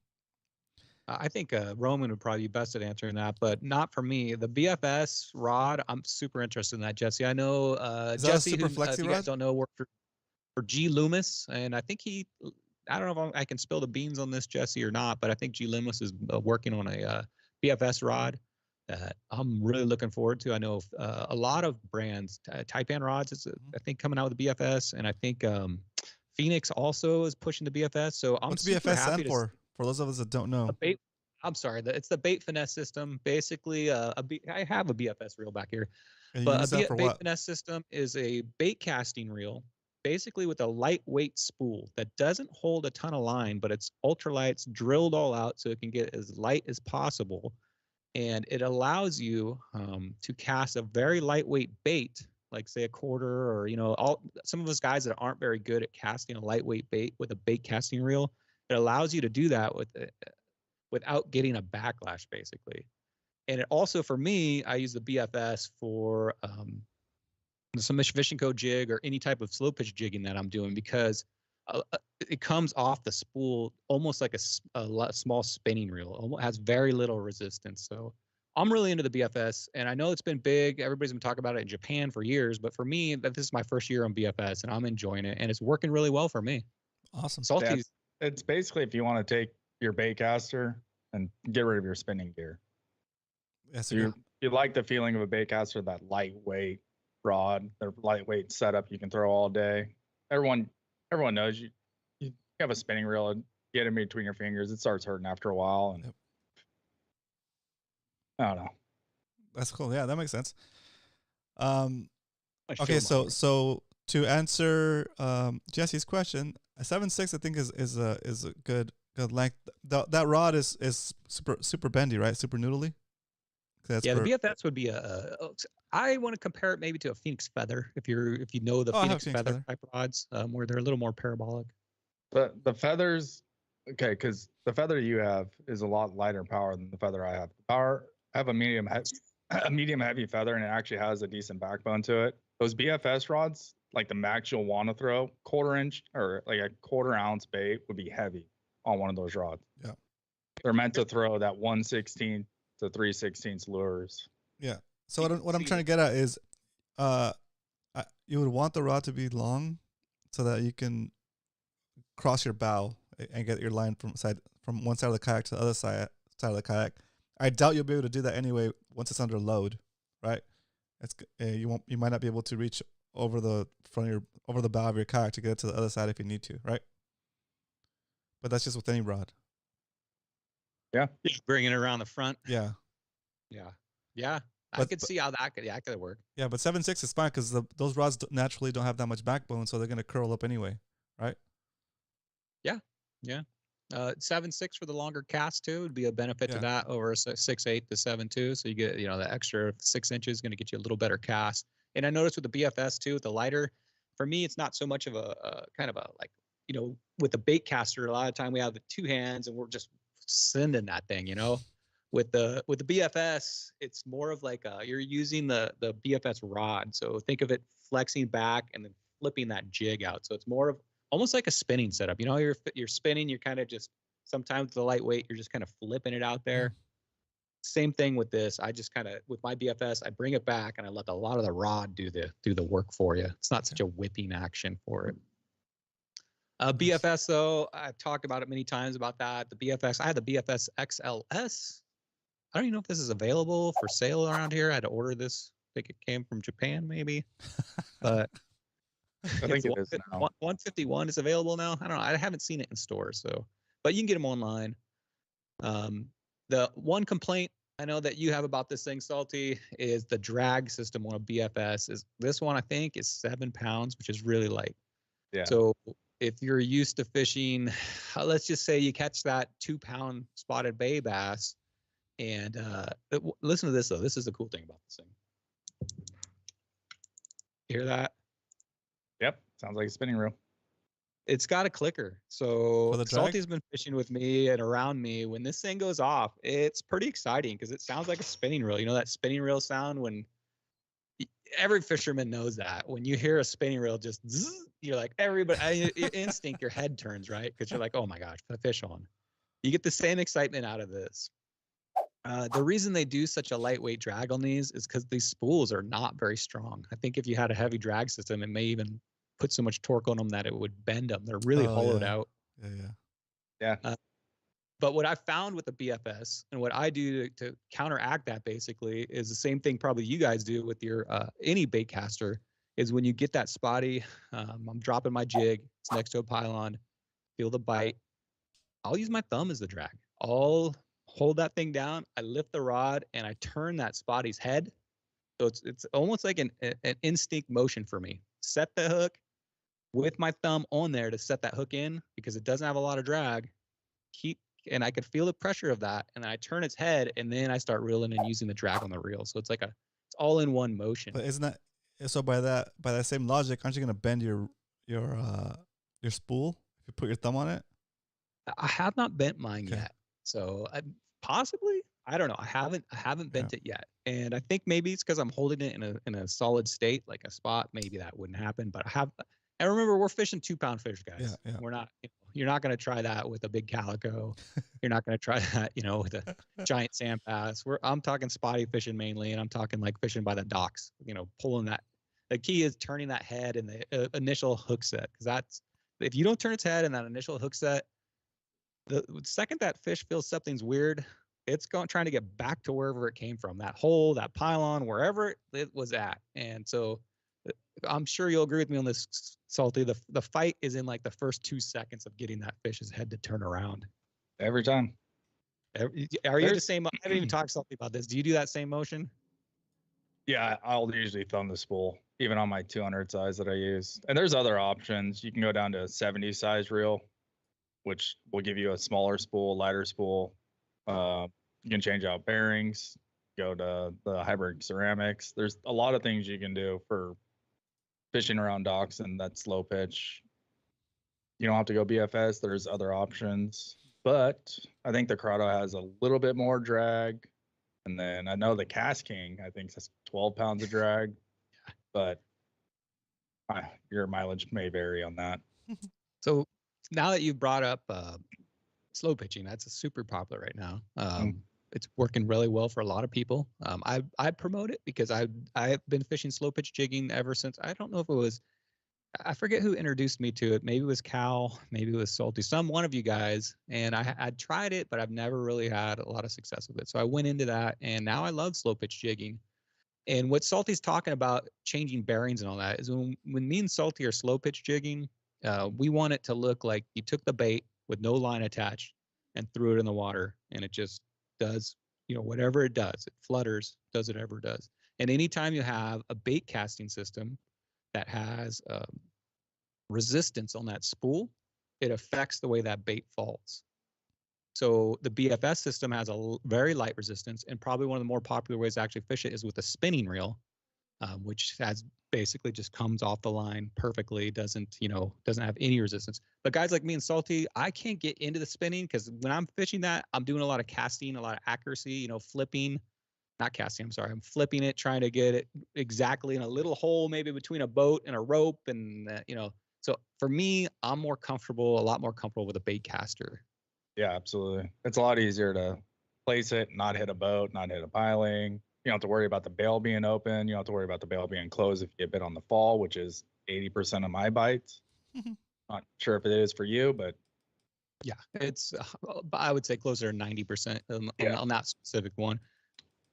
I think Roman would probably be best at answering that, but not for me. The BFS rod, I'm super interested in that, Jesse. I know Jesse, super who, flexi if you rod? guys don't know, worked for G. Loomis, and I think I don't know if I can spill the beans on this, Jesse, or not, but I think G. Loomis is working on a BFS rod that I'm really looking forward to. I know a lot of brands, Taipan Rods is, I think, coming out with the BFS, and I think Phoenix also is pushing the BFS. So I'm What's super BFS happy stand for? For those of us that don't know. I'm sorry, it's the bait finesse system. Basically, I have a BFS reel back here, And but a bait finesse system is a bait casting reel, basically with a lightweight spool that doesn't hold a ton of line, but it's ultralight, it's drilled all out so it can get as light as possible, and it allows you to cast a very lightweight bait, like say a quarter, or some of us guys that aren't very good at casting a lightweight bait with a bait casting reel. It allows you to do that without getting a backlash, basically. And it also, for me, I use the BFS for some fishing code jig or any type of slow pitch jigging that I'm doing, because it comes off the spool almost like a small spinning reel. Almost has very little resistance. So I'm really into the BFS, and I know it's been big. Everybody's been talking about it in Japan for years, but for me, this is my first year on BFS, and I'm enjoying it, and it's working really well for me. Awesome. Salty's. It's basically if you want to take your bait caster and get rid of your spinning gear. Yes, you like the feeling of a bait caster, that lightweight rod, their lightweight setup you can throw all day. Everyone knows you have a spinning reel and get in between your fingers, it starts hurting after a while. And I don't know. That's cool. Yeah, that makes sense. Okay, so to answer Jesse's question, a 7.6 I think is a good length. That rod is super bendy, right? Super noodly. The BFS would be I want to compare it maybe to a Phoenix Feather, if you know the Phoenix Feather type rods, where they're a little more parabolic. But the feathers, okay, because the feather you have is a lot lighter power than the feather I have. I have a medium heavy feather, and it actually has a decent backbone to it. Those BFS rods, like the max you'll want to throw, 1/4 inch or like a 1/4 ounce bait would be heavy on one of those rods. Yeah, they're meant to throw that 1/16 to 3/16 lures. Yeah. So what I'm trying to get at is, you would want the rod to be long, so that you can cross your bow and get your line from one side of the kayak to the other side of the kayak. I doubt you'll be able to do that anyway once it's under load, right? You might not be able to reach over the bow of your kayak to get it to the other side if you need to, right? But that's just with any rod. Yeah, bringing it around the front. Yeah. I could see how that could work. Yeah, but 7.6 is fine because those rods naturally don't have that much backbone, so they're gonna curl up anyway, right? Yeah. 7.6 for the longer cast too would be a benefit to that over a 6.8 to 7.2. So you get the extra 6 inches is going to get you a little better cast. And I noticed with the BFS too, with the lighter, for me it's not so much of a kind of a like with the bait caster. A lot of time we have the two hands and we're just sending that thing. With the BFS, it's more of like you're using the BFS rod. So think of it flexing back and then flipping that jig out. So it's more of almost like a spinning setup. You're spinning, you're kind of just, sometimes with the lightweight, you're just kind of flipping it out there. Same thing with this. I just kind of, with my BFS, I bring it back and I let a lot of the rod do the work for you. It's not such a whipping action for it. BFS though, I've talked about it many times about that. The BFS, I had the BFS XLS. I don't even know if this is available for sale around here. I had to order this. I think it came from Japan maybe, but I think it is now. 151 is available now. I don't know. I haven't seen it in stores, so, but you can get them online. The one complaint I know that you have about this thing, Salty, is the drag system on a BFS. Is this one I think is 7 pounds, which is really light. Yeah. So if you're used to fishing, let's just say you catch that 2-pound spotted bay bass, and listen to this though. This is the cool thing about this thing. Hear that? Yep. Sounds like a spinning reel. It's got a clicker. So For the drag? Salty's been fishing with me and around me. When this thing goes off, it's pretty exciting because it sounds like a spinning reel. You know that spinning reel sound when every fisherman knows that. When you hear a spinning reel just zzz, you're like, everybody, instinct, your head turns, right? Because you're like, oh my gosh, a fish on. You get the same excitement out of this. The reason they do such a lightweight drag on these is because these spools are not very strong. I think if you had a heavy drag system, it may even put so much torque on them that it would bend them. They're really hollowed out. Yeah. But what I found with the BFS and what I do to counteract that basically is the same thing probably you guys do with your any bait caster, is when you get that spotty, I'm dropping my jig, it's next to a pylon, feel the bite. I'll use my thumb as the drag. I'll hold that thing down, I lift the rod, and I turn that spotty's head. So it's almost like an instinct motion for me. Set the hook with my thumb on there to set that hook in because it doesn't have a lot of drag. And I could feel the pressure of that, and then I turn its head, and then I start reeling and using the drag on the reel. So it's like it's all in one motion. But isn't that so? By that same logic, aren't you gonna bend your spool if you put your thumb on it? I have not bent mine yet, so possibly. I don't know. I haven't bent it yet, and I think maybe it's because I'm holding it in a solid state, like a spot. Maybe that wouldn't happen, but I have. And remember, we're fishing 2-pound fish, guys. Yeah. We're not. You're not going to try that with a big calico. You're not going to try that, with a giant sand bass. I'm talking spotty fishing mainly, and I'm talking like fishing by the docks. Pulling that. The key is turning that head in the initial hook set, because that's if you don't turn its head in that initial hook set, the second that fish feels something's weird, it's trying to get back to wherever it came from, that hole, that pylon, wherever it was at. And so I'm sure you'll agree with me on this, Salty. The fight is in like the first 2 seconds of getting that fish's head to turn around. Every time. Are you the same? I haven't even talked to Salty about this. Do you do that same motion? Yeah, I'll usually thumb the spool, even on my 200 size that I use. And there's other options. You can go down to a 70 size reel, which will give you a smaller spool, lighter spool. You can change out bearings, go to the hybrid ceramics. There's a lot of things you can do for fishing around docks and that slow pitch. You don't have to go BFS. There's other options, but I think the Corrado has a little bit more drag. And then I know the Cast King, I think that's 12 pounds of drag, but your mileage may vary on that. So now that you've brought up slow pitching, that's super popular right now. It's working really well for a lot of people. I promote it because I've been fishing slow pitch jigging ever since. I don't know if it was, I forget who introduced me to it. Maybe it was Cal, maybe it was Salty, one of you guys. And I'd tried it, but I've never really had a lot of success with it. So I went into that, and now I love slow pitch jigging. And what Salty's talking about, changing bearings and all that, is when me and Salty are slow pitch jigging, we want it to look like you took the bait with no line attached and threw it in the water, and it just does, whatever it does. It flutters, does whatever it does. And anytime you have a bait casting system that has resistance on that spool, it affects the way that bait falls. So the BFS system has a very light resistance, and probably one of the more popular ways to actually fish it is with a spinning reel, which has basically just comes off the line perfectly, doesn't have any resistance. But guys like me and Salty, I can't get into the spinning because when I'm fishing that, I'm doing a lot of casting, a lot of accuracy, flipping, not casting, I'm sorry. I'm flipping it, trying to get it exactly in a little hole, maybe between a boat and a rope. And, so for me, I'm a lot more comfortable with a bait caster. Yeah, absolutely. It's a lot easier to place it, not hit a boat, not hit a piling. You don't have to worry about the bail being open. You don't have to worry about the bail being closed if you get bit on the fall, which is 80% of my bites. Not sure if it is for you, but Yeah, it's I would say closer to 90% on that specific one.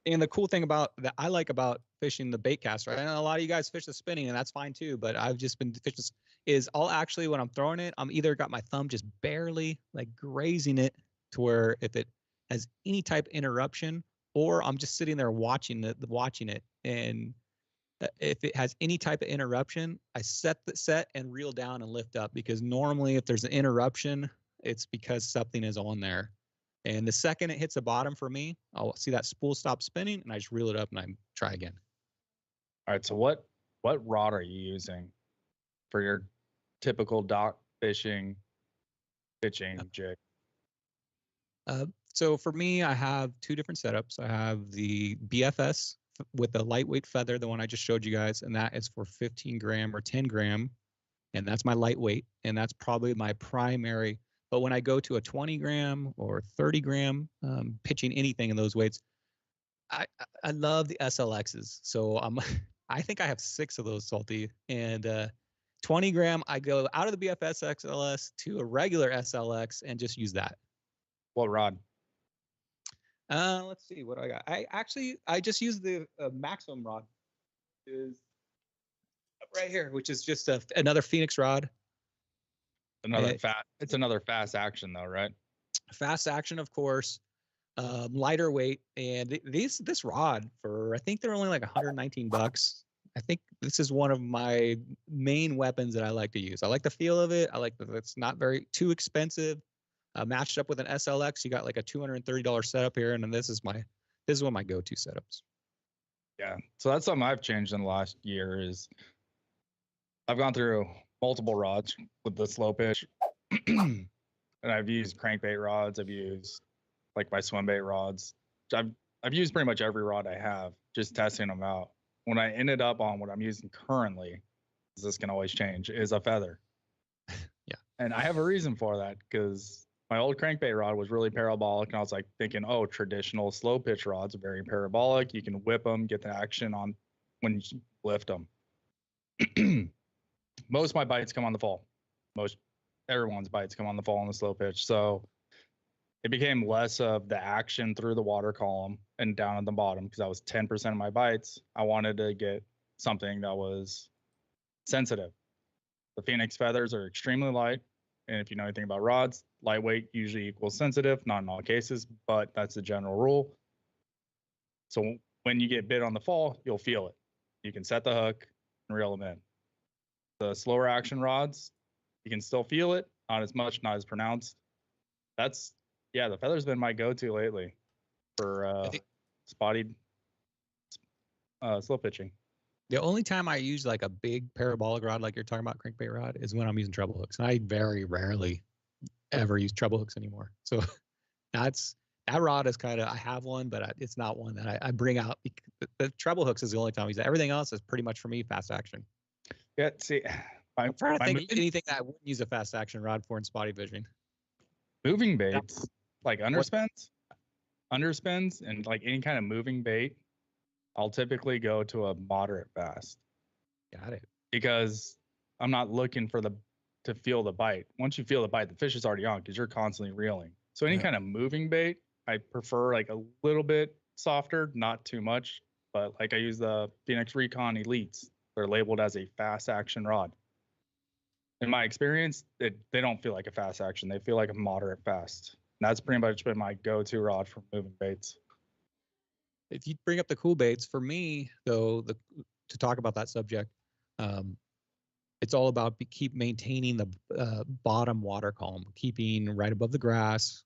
And the cool thing about that I like about fishing the bait caster, I know a lot of you guys fish the spinning, and that's fine too. But I've just been fishing is I'll actually when I'm throwing it, I'm either got my thumb just barely like grazing it to where if it has any type of interruption, or I'm just sitting there watching it, and if it has any type of interruption, I set and reel down and lift up, because normally if there's an interruption, it's because something is on there. And the second it hits the bottom for me, I'll see that spool stop spinning and I just reel it up and I try again. all right. So what rod are you using for your typical dock fishing jig? So for me, I have two different setups. I have the BFS with the lightweight feather, the one I just showed you guys, and that is for 15 gram or 10 gram. And that's my lightweight. And that's probably my primary. But when I go to a 20 gram or 30 gram, pitching anything in those weights, I love the SLXs. So I think I have 6 of those, Salty. And 20 gram, I go out of the BFS XLS to a regular SLX and just use that. What rod? Let's see what I got. I just use the Maximum rod, is right here, which is just another Phoenix rod. It's another fast action though, right? Fast action, of course. Lighter weight, and this rod for I think they're only like $119. I think this is one of my main weapons that I like to use. I like the feel of it. I like that it's not too expensive. Matched up with an SLX, you got like a $230 setup here, and then this is one of my go-to setups. Yeah, so that's something I've changed in the last year. Is I've gone through multiple rods with the slow pitch, and I've used crankbait rods. I've used like my swim bait rods. I've used pretty much every rod I have, just testing them out. When I ended up on what I'm using currently, this can always change, is a feather. Yeah, and I have a reason for that, because my old crankbait rod was really parabolic, and I was like thinking, oh, traditional slow pitch rods are very parabolic. You can whip them, get the action on when you lift them. Most of my bites come on the fall. Everyone's bites come on the fall on the slow pitch. So it became less of the action through the water column and down at the bottom, because that was 10% of my bites. I wanted to get something that was sensitive. The Phoenix feathers are extremely light. And if you know anything about rods, lightweight usually equals sensitive, not in all cases, but that's the general rule. So when you get bit on the fall, you'll feel it. You can set the hook and reel them in. The slower action rods, you can still feel it, not as much, not as pronounced. The feather's been my go-to lately for spotted slow pitching. The only time I use like a big parabolic rod, like you're talking about crankbait rod, is when I'm using treble hooks. And I very rarely ever use treble hooks anymore. So that rod is I have one, but it's not one that I bring out. The treble hooks is the only time I use it. Everything else is pretty much for me fast action. Yeah, see, I'm trying to think anything that I wouldn't use a fast action rod for in spotty fishing. Moving baits, like underspins, and like any kind of moving bait, I'll typically go to a moderate fast. Got it. Because I'm not looking to feel the bite. Once you feel the bite, the fish is already on, because you're constantly reeling. So any kind of moving bait, I prefer like a little bit softer, not too much. But like I use the Phoenix Recon Elites. They're labeled as a fast action rod. In my experience, they don't feel like a fast action. They feel like a moderate fast. And that's pretty much been my go-to rod for moving baits. If you bring up the cool baits, for me though, to talk about that subject, it's all about keep maintaining the bottom water column, keeping right above the grass,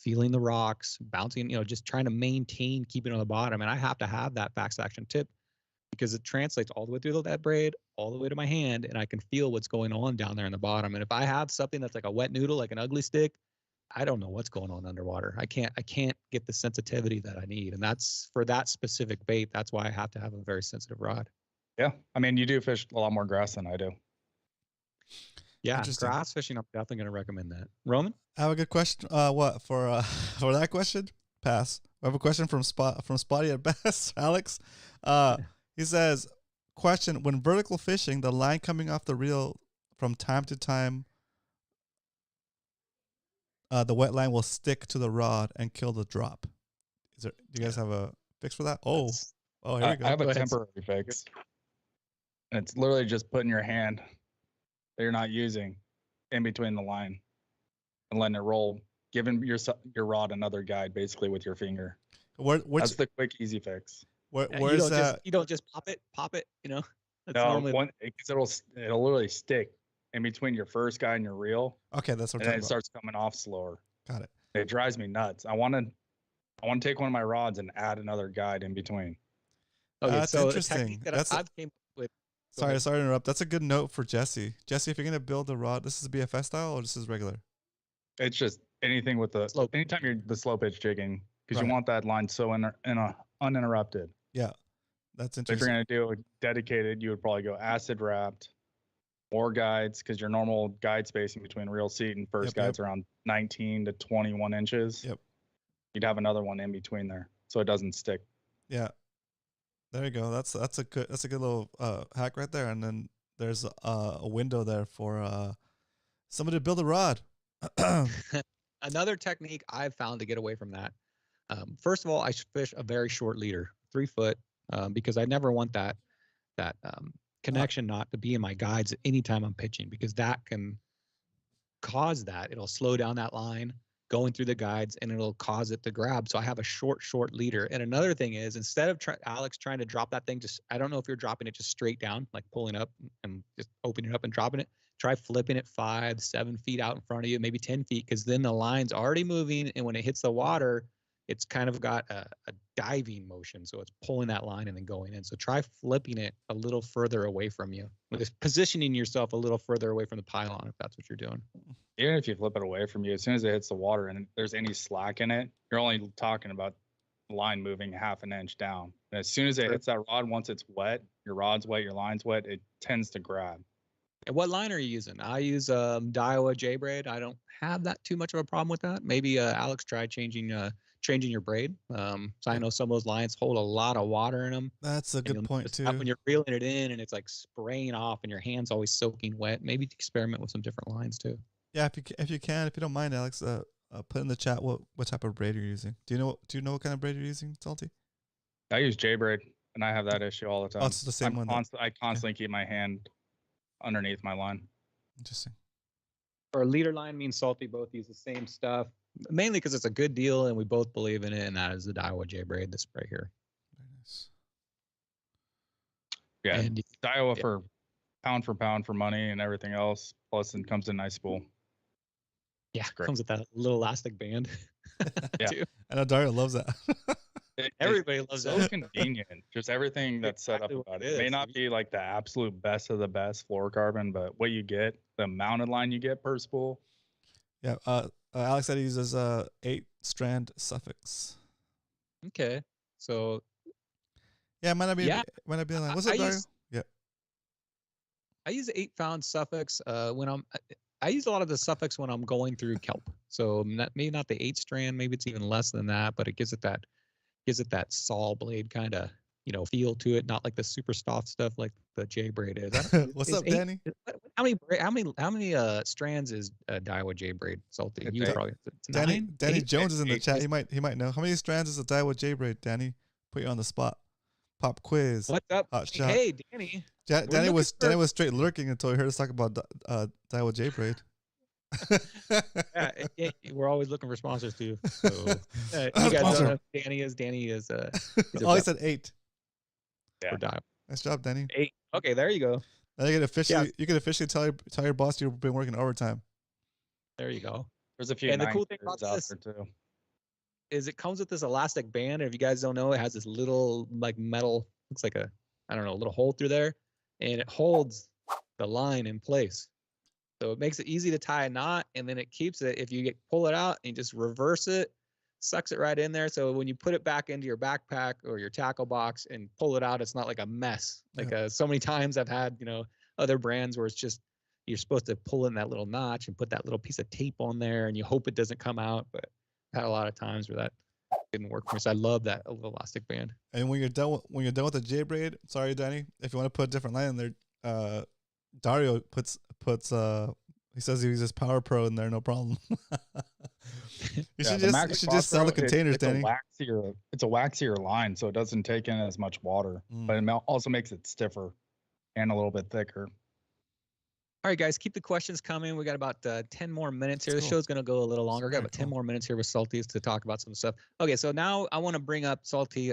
feeling the rocks, bouncing, just trying to maintain keeping on the bottom. And I have to have that fast action tip, because it translates all the way through that braid, all the way to my hand, and I can feel what's going on down there in the bottom. And if I have something that's like a wet noodle, like an ugly stick, I don't know what's going on underwater. I can't get the sensitivity that I need. And that's for that specific bait. That's why I have to have a very sensitive rod. Yeah. I mean, you do fish a lot more grass than I do. Yeah. Grass fishing, I'm definitely going to recommend that. Roman? I have a good question. What for that question? pass. We have a question from Spotty at best, Alex. He says, question: when vertical fishing, the line coming off the reel from time to time, the wet line will stick to the rod and kill the drop. Do you guys have a fix for that? Oh, here we go. I have a temporary fix. And it's literally just putting your hand that you're not using in between the line and letting it roll, giving your rod another guide basically with your finger. That's the quick, easy fix. Where's that? You don't just pop it, you know? That's no, normally... it'll literally stick in between your first guide and your reel. Okay, that's what I'm talking and then it about. starts coming off slower. Got it. It drives me nuts. I want to take one of my rods and add another guide in between. Okay, that's so interesting. I've came up with. Sorry to interrupt. That's a good note for Jesse. Jesse, if you're gonna build a rod, this is BFS style or this is regular? It's just anything with the slope. Anytime you're the slow pitch jigging, because you want that line so uninterrupted. Yeah, that's interesting. If you're gonna do it dedicated, you would probably go acid wrapped, more guides, because your normal guide spacing between reel seat and first guide's around 19 to 21 inches. Yep. You'd have another one in between there, so it doesn't stick. Yeah. There you go. That's a good little hack right there. And then there's a window there for somebody to build a rod. Another technique I've found to get away from that. First of all, I fish a very short leader, 3 foot, because I never want that connection knot to be in my guides at any time I'm pitching, because that can cause that. It'll slow down that line going through the guides, and it'll cause it to grab. So I have a short leader. And another thing is, instead of Alex trying to drop that thing, I don't know if you're dropping it just straight down, like pulling up and just opening it up and dropping it. Try flipping it 5, 7 feet out in front of you, maybe 10 feet, because then the line's already moving. And when it hits the water, it's kind of got a diving motion. So it's pulling that line and then going in. So try flipping it a little further away from you, positioning yourself a little further away from the pylon, if that's what you're doing. Even if you flip it away from you, as soon as it hits the water and there's any slack in it, you're only talking about the line moving half an inch down. And as soon as it hits that rod, once it's wet, your rod's wet, your line's wet, it tends to grab. And what line are you using? I use Daiwa J-braid. I don't have that too much of a problem with that. Maybe Alex tried changing your braid. So I know some of those lines hold a lot of water in them. That's a good point too. When you're reeling it in and it's like spraying off and your hand's always soaking wet, maybe experiment with some different lines too. Yeah, if you don't mind, Alex, put in the chat what type of braid you're using. Do you know what kind of braid you're using, Salty? I use J-braid, and I have that issue all the time. Oh, it's the same one. I constantly keep my hand underneath my line. Interesting. For a leader line, me and Salty both use the same stuff, mainly because it's a good deal and we both believe in it, and that is the Daiwa J-braid, this right here. Very nice. Yeah, and Daiwa for pound for money and everything else. Plus, it comes in nice spool. Yeah, comes with that little elastic band. Yeah, too. I know Dario loves that. Everybody loves so convenient. Just everything that's set up about it. It may not be like the absolute best of the best fluorocarbon, but what you get, the mounted line you get per spool. Yeah. Alex said he uses 8-strand suffix. Okay. So. Yeah, it might not be like, what's up, Dario? I use 8-pound suffix when I use a lot of the suffix when I'm going through kelp. So maybe not the 8-strand, maybe it's even less than that, but it gives it that saw blade kind of, feel to it, not like the super soft stuff like the J braid is. What's up, Danny? How many strands is Daiwa J braid? Salty. You probably Danny 9? Jones is in the chat. He might know. How many strands is a Daiwa J braid, Danny? Put you on the spot. Pop quiz. What's up? Hot shot. Hey, Danny. Danny was straight lurking until he heard us talk about Daiwa J braid. Yeah, we're always looking for sponsors too. So, you guys don't know who Danny is. Danny is. Oh, he said 8. Yeah. Nice job, Danny. 8. Okay, there you go. Now you can officially tell your boss you've been working overtime. There you go. There's a few. And the cool thing about this too is it comes with this elastic band. And if you guys don't know, it has this little like metal, looks like a little hole through there, and it holds the line in place. So it makes it easy to tie a knot, and then it keeps it. If you pull it out and you just reverse it, sucks it right in there. So when you put it back into your backpack or your tackle box and pull it out, it's not like a mess. Like so many times I've had, other brands where it's just, you're supposed to pull in that little notch and put that little piece of tape on there and you hope it doesn't come out. But I've had a lot of times where didn't work for me. So I love that elastic band. And when you're done with the J braid, sorry, Danny, if you want to put a different line in there, Dario puts he says he uses Power Pro in there, no problem. you should just sell the containers, Danny. It's a waxier line, so it doesn't take in as much water, but it also makes it stiffer and a little bit thicker. All right, guys, keep the questions coming. We got about 10 more minutes here. The show's going to go a little longer. We got about 10 more minutes here with Salty's to talk about some stuff. Okay, so now I want to bring up, Salty,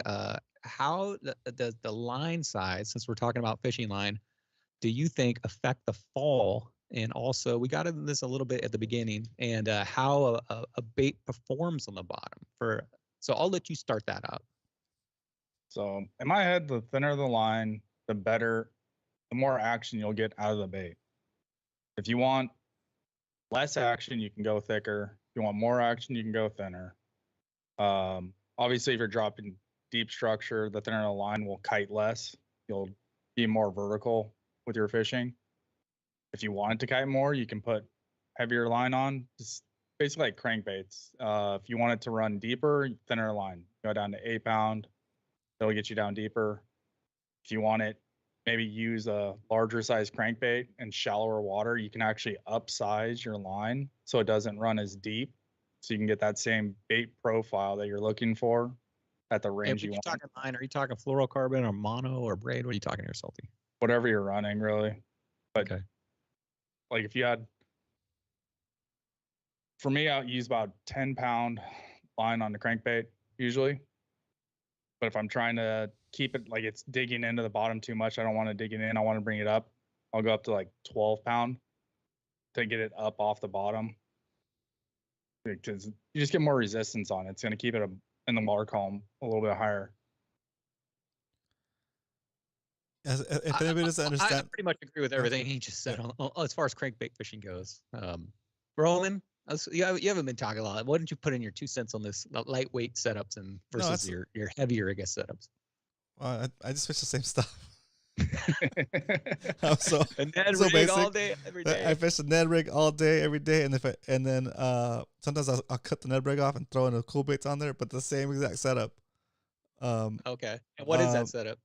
how the line size, since we're talking about fishing line, do you think affect the fall? And also, we got into this a little bit at the beginning, and how a bait performs on the bottom. So I'll let you start that out. So in my head, the thinner the line, the more action you'll get out of the bait. If you want less action, you can go thicker. If you want more action, you can go thinner. Obviously, if you're dropping deep structure, the thinner the line will kite less. You'll be more vertical with your fishing. If you want it to kite more, you can put heavier line on, just basically like crankbaits. If you want it to run deeper, thinner line, go down to 8 pound. That'll get you down deeper. If you want it, maybe use a larger size crankbait and shallower water, you can actually upsize your line so it doesn't run as deep. So you can get that same bait profile that you're looking for at the range you want. Are you talking line? Are you talking fluorocarbon or mono or braid? What are you talking here, Salty? Whatever you're running, really. But okay. Like if you had, for me, I'll use about 10 pound line on the crankbait usually. But if I'm trying to keep it like it's digging into the bottom too much, I don't want to dig it in. I want to bring it up. I'll go up to like 12 pound to get it up off the bottom. Because you just get more resistance on it. It's going to keep it in the water column a little bit higher. If anybody doesn't understand, I pretty much agree with everything he just said as far as crankbait fishing goes. Roman, you haven't been talking a lot. Why don't you put in your 2 cents on this lightweight setups and versus your heavier, I guess, setups? I just fish the same stuff. A Ned rig all day, every day. I fish the Ned rig all day, every day, and then sometimes I'll cut the Ned rig off and throw in the cool baits on there, but the same exact setup. Okay, and what is that setup?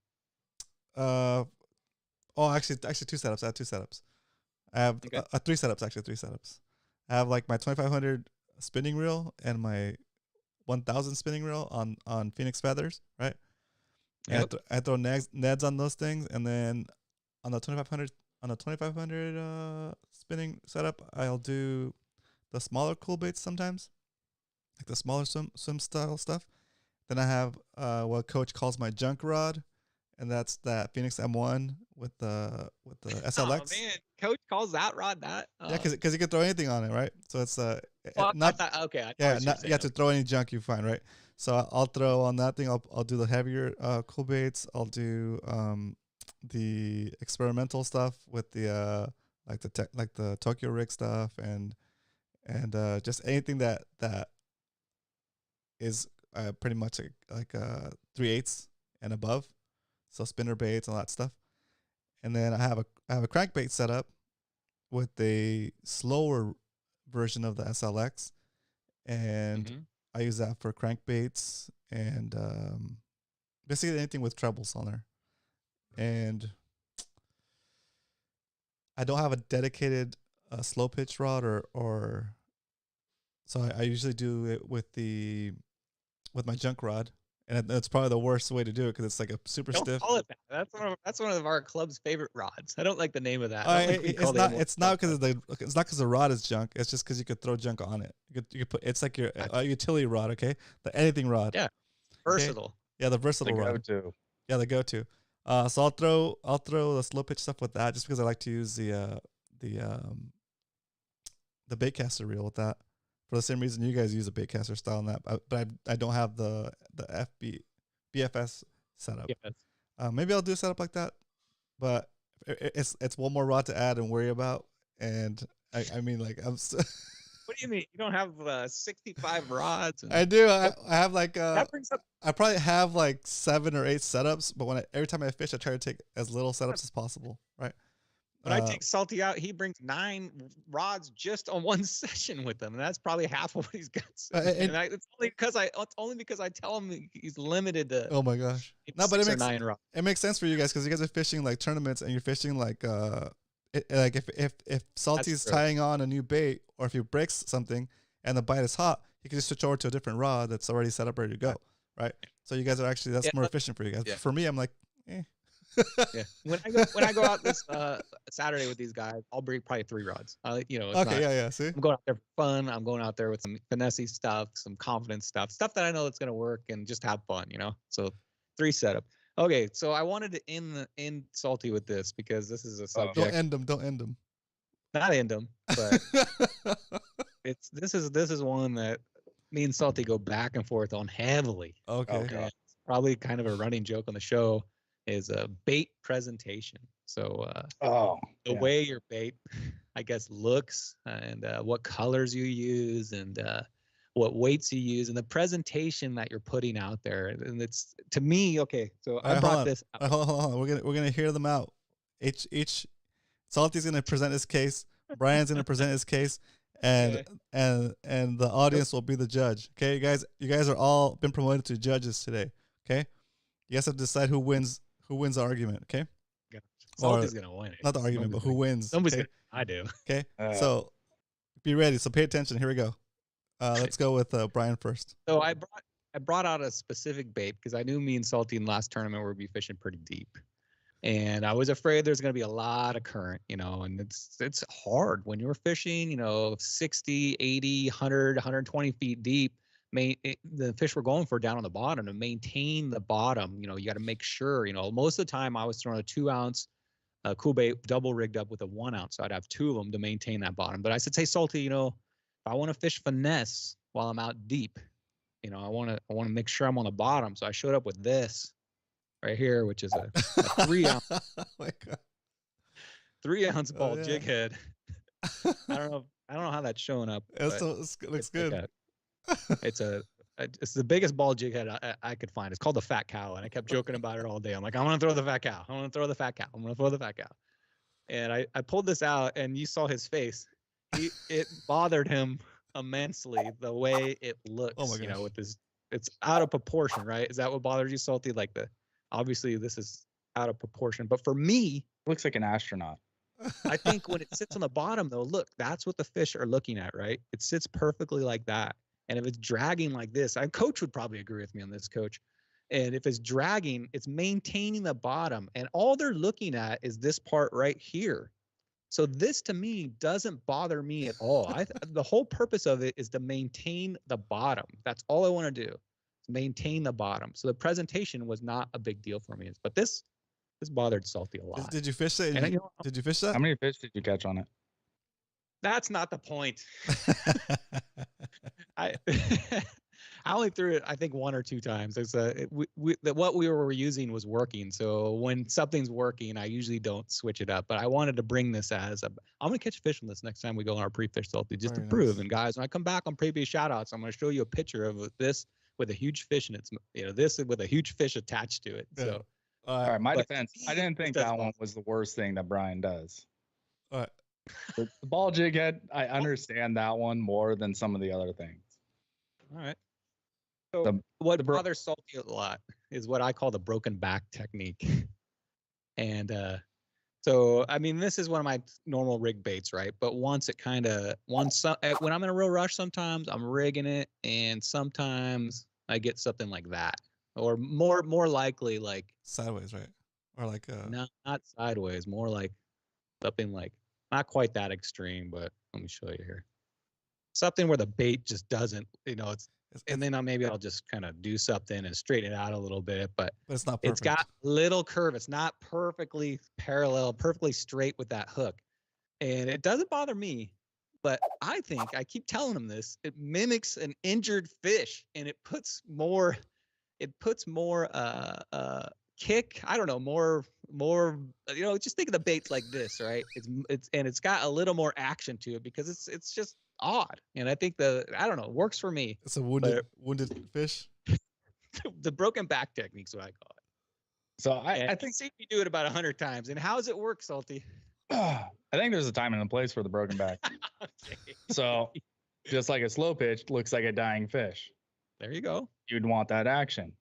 Actually 2 setups. I have 2 setups. I have 3 setups, actually 3 setups. I have like my 2500 spinning reel and my 1000 spinning reel on Phoenix Feathers, right? Yep. I throw Neds on those things, and then on the 2500 spinning setup, I'll do the smaller cool baits sometimes, like the smaller swim style stuff. Then I have what Coach calls my junk rod, and that's that Phoenix M1 with the SLX. Oh man, Coach calls that rod that. Yeah, because you can throw anything on it, right? So it's not okay. Yeah, you have to throw any junk you find, right? So I'll throw on that thing. I'll do the heavier cool baits. I'll do the experimental stuff with the like the Tokyo rig stuff and just anything that is pretty much like 3/8 and above. So spinner baits and all that stuff. And then I have a crankbait set up with a slower version of the SLX, and I use that for crankbaits and basically anything with trebles on there. And I don't have a dedicated slow pitch rod or so I usually do it with my junk rod. And that's probably the worst way to do it because it's like a super stiff. Call it that. That's one of our club's favorite rods. I don't like the name of that. It's not because the rod is junk. It's just because you could throw junk on it. You could put it's like your utility rod. Okay, the anything rod. Yeah, versatile. Okay? Yeah, the versatile rod. Yeah, the go-to. So I'll throw the slow pitch stuff with that just because I like to use the baitcaster reel with that. For the same reason you guys use a baitcaster style on that, but I don't have the BFS setup. Yes. Maybe I'll do a setup like that, but it's one more rod to add and worry about. And I mean, like I'm. What do you mean? You don't have 65 rods? I do. I have like that brings up. I probably have like 7 or 8 setups, but every time I fish, I try to take as little setups as possible, right? When I take Salty out, he brings 9 rods just on one session with him, and that's probably half of what he's got. It's only because I tell him he's limited to. Oh my gosh! No, but 6 or 9 rods. It makes sense for you guys because you guys are fishing like tournaments and you're fishing like if Salty's tying on a new bait or if he breaks something and the bite is hot, he can just switch over to a different rod that's already set up ready to go, right? So you guys are actually more efficient for you guys. Yeah. For me, I'm like, eh. Yeah. When I go out this Saturday with these guys, I'll bring probably 3 rods. See, I'm going out there for fun. I'm going out there with some finesse stuff, some confidence stuff that I know that's gonna work, and just have fun. So 3 setup. Okay, so I wanted to end Salty with this because this is a subject. Don't end them. Not end them, but this is one that me and Salty go back and forth on heavily. Okay. It's probably kind of a running joke on the show. Is a bait presentation. So the way your bait, I guess, looks and what colors you use and what weights you use and the presentation that you're putting out there. And it's, to me, okay, so I brought this out. Hold on. We're gonna hear them out. Each Salty's gonna present his case. Brian's gonna present his case. And the audience will be the judge. Okay, you guys are all been promoted to judges today. Okay, you guys have to decide who wins the argument. Okay, Salty's gonna win it. Not the argument, but who wins. Somebody's gonna. I do. Okay, so be ready. So pay attention. Here we go. Let's go with Brian first. So I brought out a specific bait because I knew me and Salty in the last tournament would be fishing pretty deep. And I was afraid there's going to be a lot of current, and it's hard when you're fishing, 60, 80, 100, 120 feet deep. The fish we're going for down on the bottom, to maintain the bottom, you got to make sure, most of the time I was throwing a 2-ounce cool bait double rigged up with a 1-ounce. So I'd have 2 of them to maintain that bottom. But I said, hey, Salty, if I want to fish finesse while I'm out deep, I want to make sure I'm on the bottom. So I showed up with this right here, which is a 3-ounce, Oh my God. 3-ounce ball jig head. I don't know how that's showing up. It looks good. It's the biggest ball jig head I could find. It's called the Fat Cow, and I kept joking about it all day. I'm like, I want to throw the Fat Cow. I want to throw the Fat Cow. I'm going to throw the Fat Cow. And I pulled this out, and you saw his face. It bothered him immensely the way it looks. Oh my gosh. With this, it's out of proportion, right? Is that what bothers you, Salty? Like obviously this is out of proportion, but for me, looks like an astronaut. I think when it sits on the bottom, though, look, that's what the fish are looking at, right? It sits perfectly like that. And if it's dragging like this, Coach would probably agree with me on this, Coach. And if it's dragging, it's maintaining the bottom. And all they're looking at is this part right here. So this, to me, doesn't bother me at all. The whole purpose of it is to maintain the bottom. That's all I want to do, is maintain the bottom. So the presentation was not a big deal for me. But this bothered Salty a lot. Did you fish that? Did you fish that? How many fish did you catch on it? That's not the point. I only threw it, I think, 1 or 2 times. What we were using was working. So when something's working, I usually don't switch it up. But I wanted to bring this I'm going to catch a fish on this next time we go on our pre-fish Salty, just to prove. And guys, when I come back on previous shout-outs, I'm going to show you a picture of this with a huge fish, and it's this with a huge fish attached to it. Yeah. So. All right, my defense, I didn't think that one was the worst thing that Brian does. All right. The ball jig head, I understand that one more than some of the other things. All right. So what bothers Salty a lot is what I call the broken back technique. And so, I mean, this is one of my normal rig baits, right? But when I'm in a real rush, sometimes I'm rigging it, and sometimes I get something like that. Or more likely like sideways, right? Or like no, not sideways, more like something like not quite that extreme, but let me show you here. Something where the bait just doesn't, and then maybe I'll just kind of do something and straighten it out a little bit, but it's not perfect. It's got little curve. It's not perfectly parallel, perfectly straight with that hook. And it doesn't bother me, but I keep telling him this, it mimics an injured fish, and it puts more kick. I don't know, more, just think of the baits like this, right? It's got a little more action to it because it's just odd. And I think it works for me. It's a wounded fish. The broken back technique's what I call it. So I think see you do it about 100 times. And how does it work, Salty? I think there's a time and a place for the broken back. Okay. So just like a slow pitch looks like a dying fish. There you go. You'd want that action.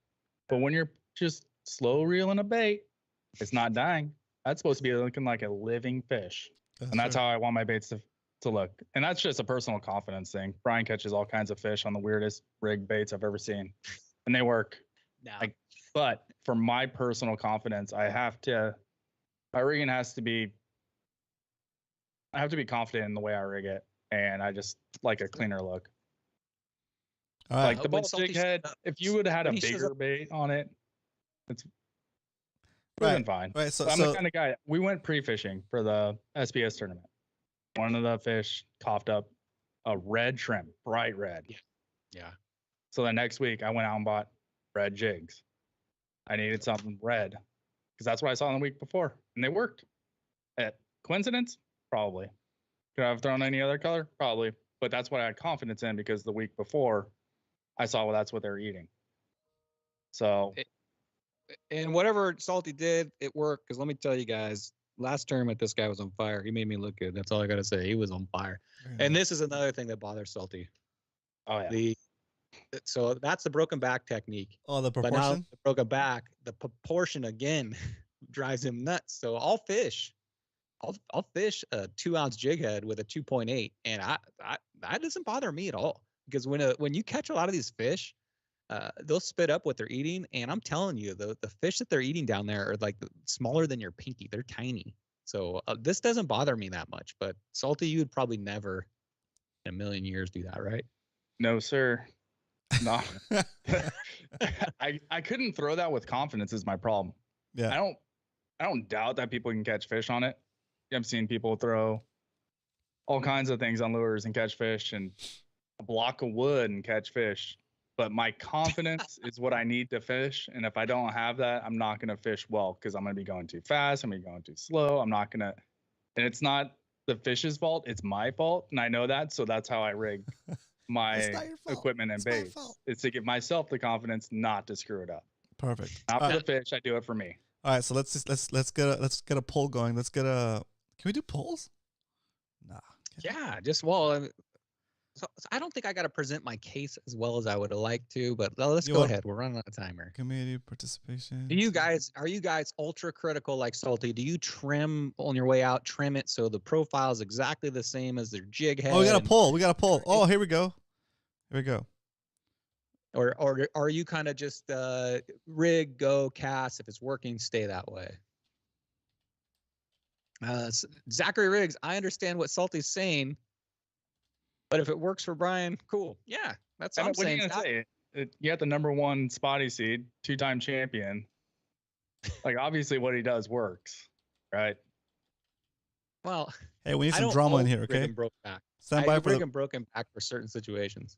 But when you're just slow reeling a bait, it's not dying. That's supposed to be looking like a living fish. And that's how I want my baits to look. And that's just a personal confidence thing. Brian catches all kinds of fish on the weirdest rig baits I've ever seen. And they work. Now, But for my personal confidence, my rigging has to be, I have to be confident in the way I rig it. And I just like a cleaner look. All right. Like the ball jig head, if you would have had a when he shows bigger up- bait on it, it would have been fine. Right. So, I'm the kind of guy, we went pre-fishing for the SPS tournament. One of the fish coughed up a red shrimp, bright red. yeah. So the next week I went out and bought red jigs. I needed something red because that's what I saw in the week before, and they worked. Coincidence? Probably. Could I have thrown any other color? Probably. But that's what I had confidence in because the week before I saw that's what they were eating. So And whatever Salty did, it worked. Because let me tell you guys, last tournament, this guy was on fire. He made me look good. That's all I got to say. He was on fire. And this is another thing that bothers Salty. oh yeah. So that's the broken back technique. oh, the But now proportion. the broken back, the proportion again drives him nuts. So I'll fish a 2-ounce jig head with a 2.8, and I that doesn't bother me at all because when you catch a lot of these fish, they'll spit up what they're eating, and I'm telling you, the fish that they're eating down there are like smaller than your pinky. They're tiny. So this doesn't bother me that much. But Salty, you would probably never in a million years do that, right? No, sir. No. I couldn't throw that with confidence is my problem. Yeah. I don't doubt that people can catch fish on it. I've seen people throw all kinds of things on lures and catch fish and a block of wood and catch fish. But my confidence is what I need to fish. And if I don't have that, I'm not going to fish well because I'm going to be going too fast. I'm going to be going too slow. I'm not going to. And it's not the fish's fault. It's my fault. And I know that. So that's how I rig my It's not your fault. equipment and It's my baits. fault. It's to give myself the confidence not to screw it up. Perfect. Not All for right. the fish. I do it for me. All right. So let's get a poll going. Let's get a. Can we do polls? Nah. Yeah, so I don't think I got to present my case as well as I would have liked to, but let's You go want- ahead. We're running out of timer. Community participation. Are you guys ultra critical like Salty? Do you trim on your way out, trim it so the profile is exactly the same as their jig head? Oh, we got a poll. We got a poll. Oh, here we go. Here we go. Or are you kind of just rig, go, cast? If it's working, stay that way. Zachary Riggs, I understand what Salty's saying, but if it works for Brian, cool. Yeah, that's what I'm What are you saying. gonna say? You got the #1 spotty seed, 2-time champion. Like obviously, what he does works, right? Well, Hey, we need I some don't drama in always here, rig okay? and broke back. Stand I by rig for the. and broken back for certain situations.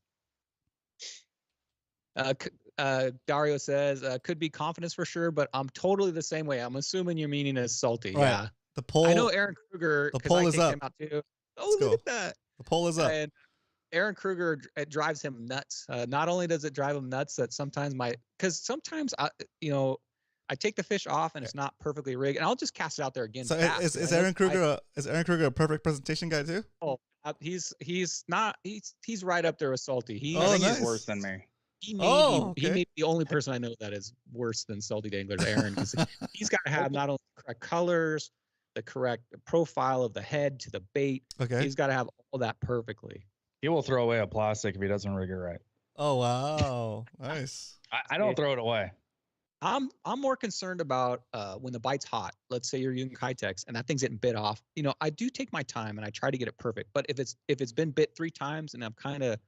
Dario says, could be confidence for sure, but I'm totally the same way. I'm assuming you're meaning as Salty. Right. Yeah. The poll. I know Aaron Kruger. the 'cause poll I is kicked up. him out too. Oh, Let's look go. at that. The poll is up. And Aaron Kruger, it drives him nuts. Not only does it drive him nuts that sometimes because sometimes I take the fish off and it's not perfectly rigged, and I'll just cast it out there again. So fast, is right? Aaron Kruger a perfect presentation guy too? He's not. He's right up there with Salty. Oh, I think nice. he's worse than me. He may okay. be the only person I know that is worse than Salty Danglers, Aaron. He's got to have not only the correct colors, the correct profile of the head to the bait. Okay. He's got to have all that perfectly. He will throw away a plastic if he doesn't rig it right. Oh wow. Nice. I don't throw it away. I'm more concerned about when the bite's hot. Let's say you're using Kitex and that thing's getting bit off. I do take my time and I try to get it perfect. But if it's been bit 3 times and I'm kind of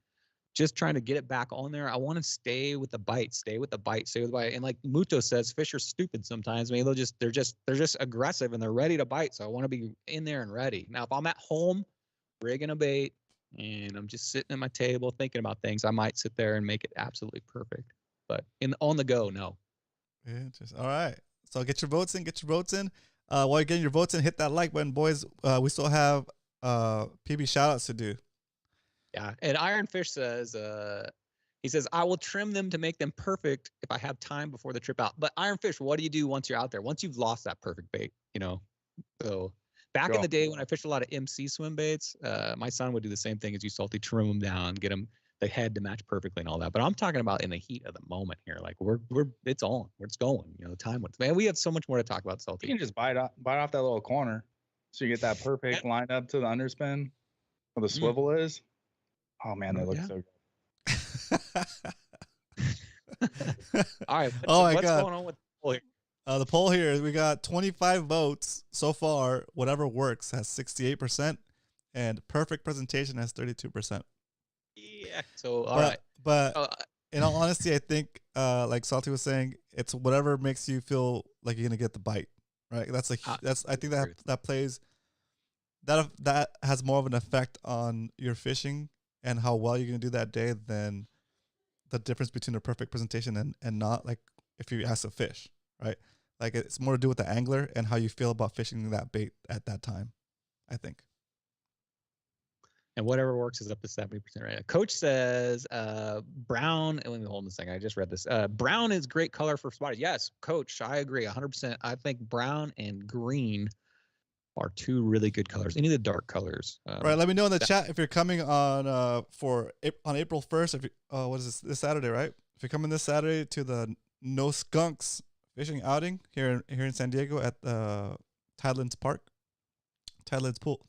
just trying to get it back on there, I want to stay with the bite. And like Muto says, fish are stupid sometimes. I mean, they're just aggressive and they're ready to bite. So I want to be in there and ready. Now, if I'm at home rigging a bait and I'm just sitting at my table thinking about things, I might sit there and make it absolutely perfect. But on the go, no. Interesting. All right. So get your votes in. While you're getting your votes in, hit that like button, boys. We still have PB shout outs to do. Yeah. And Ironfish says, he says, I will trim them to make them perfect if I have time before the trip out. But Ironfish, what do you do once you're out there? Once you've lost that perfect bait, So Back in the day when I fished a lot of MC swim baits, my son would do the same thing as you, Salty, trim them down, get them the head to match perfectly and all that. But I'm talking about in the heat of the moment here. Like it's on, it's going. You know, the time. Man, we have so much more to talk about, Salty. You can just bite off that little corner, so you get that perfect line up to the underspin where the swivel is. Oh man, they look so good. All right. What's going on with the poll here? The poll here is we got 25 votes so far. Whatever works has 68%, and perfect presentation has 32%. Yeah. So all right. But in all honesty, I think like Salty was saying, it's whatever makes you feel like you're gonna get the bite, right? I think that plays that has more of an effect on your fishing and how well you're gonna do that day than the difference between a perfect presentation and not. Like if you ask a fish, right? Like it's more to do with the angler and how you feel about fishing that bait at that time, I think. And whatever works is up to 70% right now. Coach says brown. Let me hold on a second. I just read this. Brown is great color for spotted. Yes, Coach, I agree 100%. I think brown and green are two really good colors. Any of the dark colors. Right. Let me know in the chat if you're coming on on April 1st. If you, what is this Saturday, right? If you're coming this Saturday to the No Skunks fishing outing here in San Diego at Tidelands Park. Tidelands Park,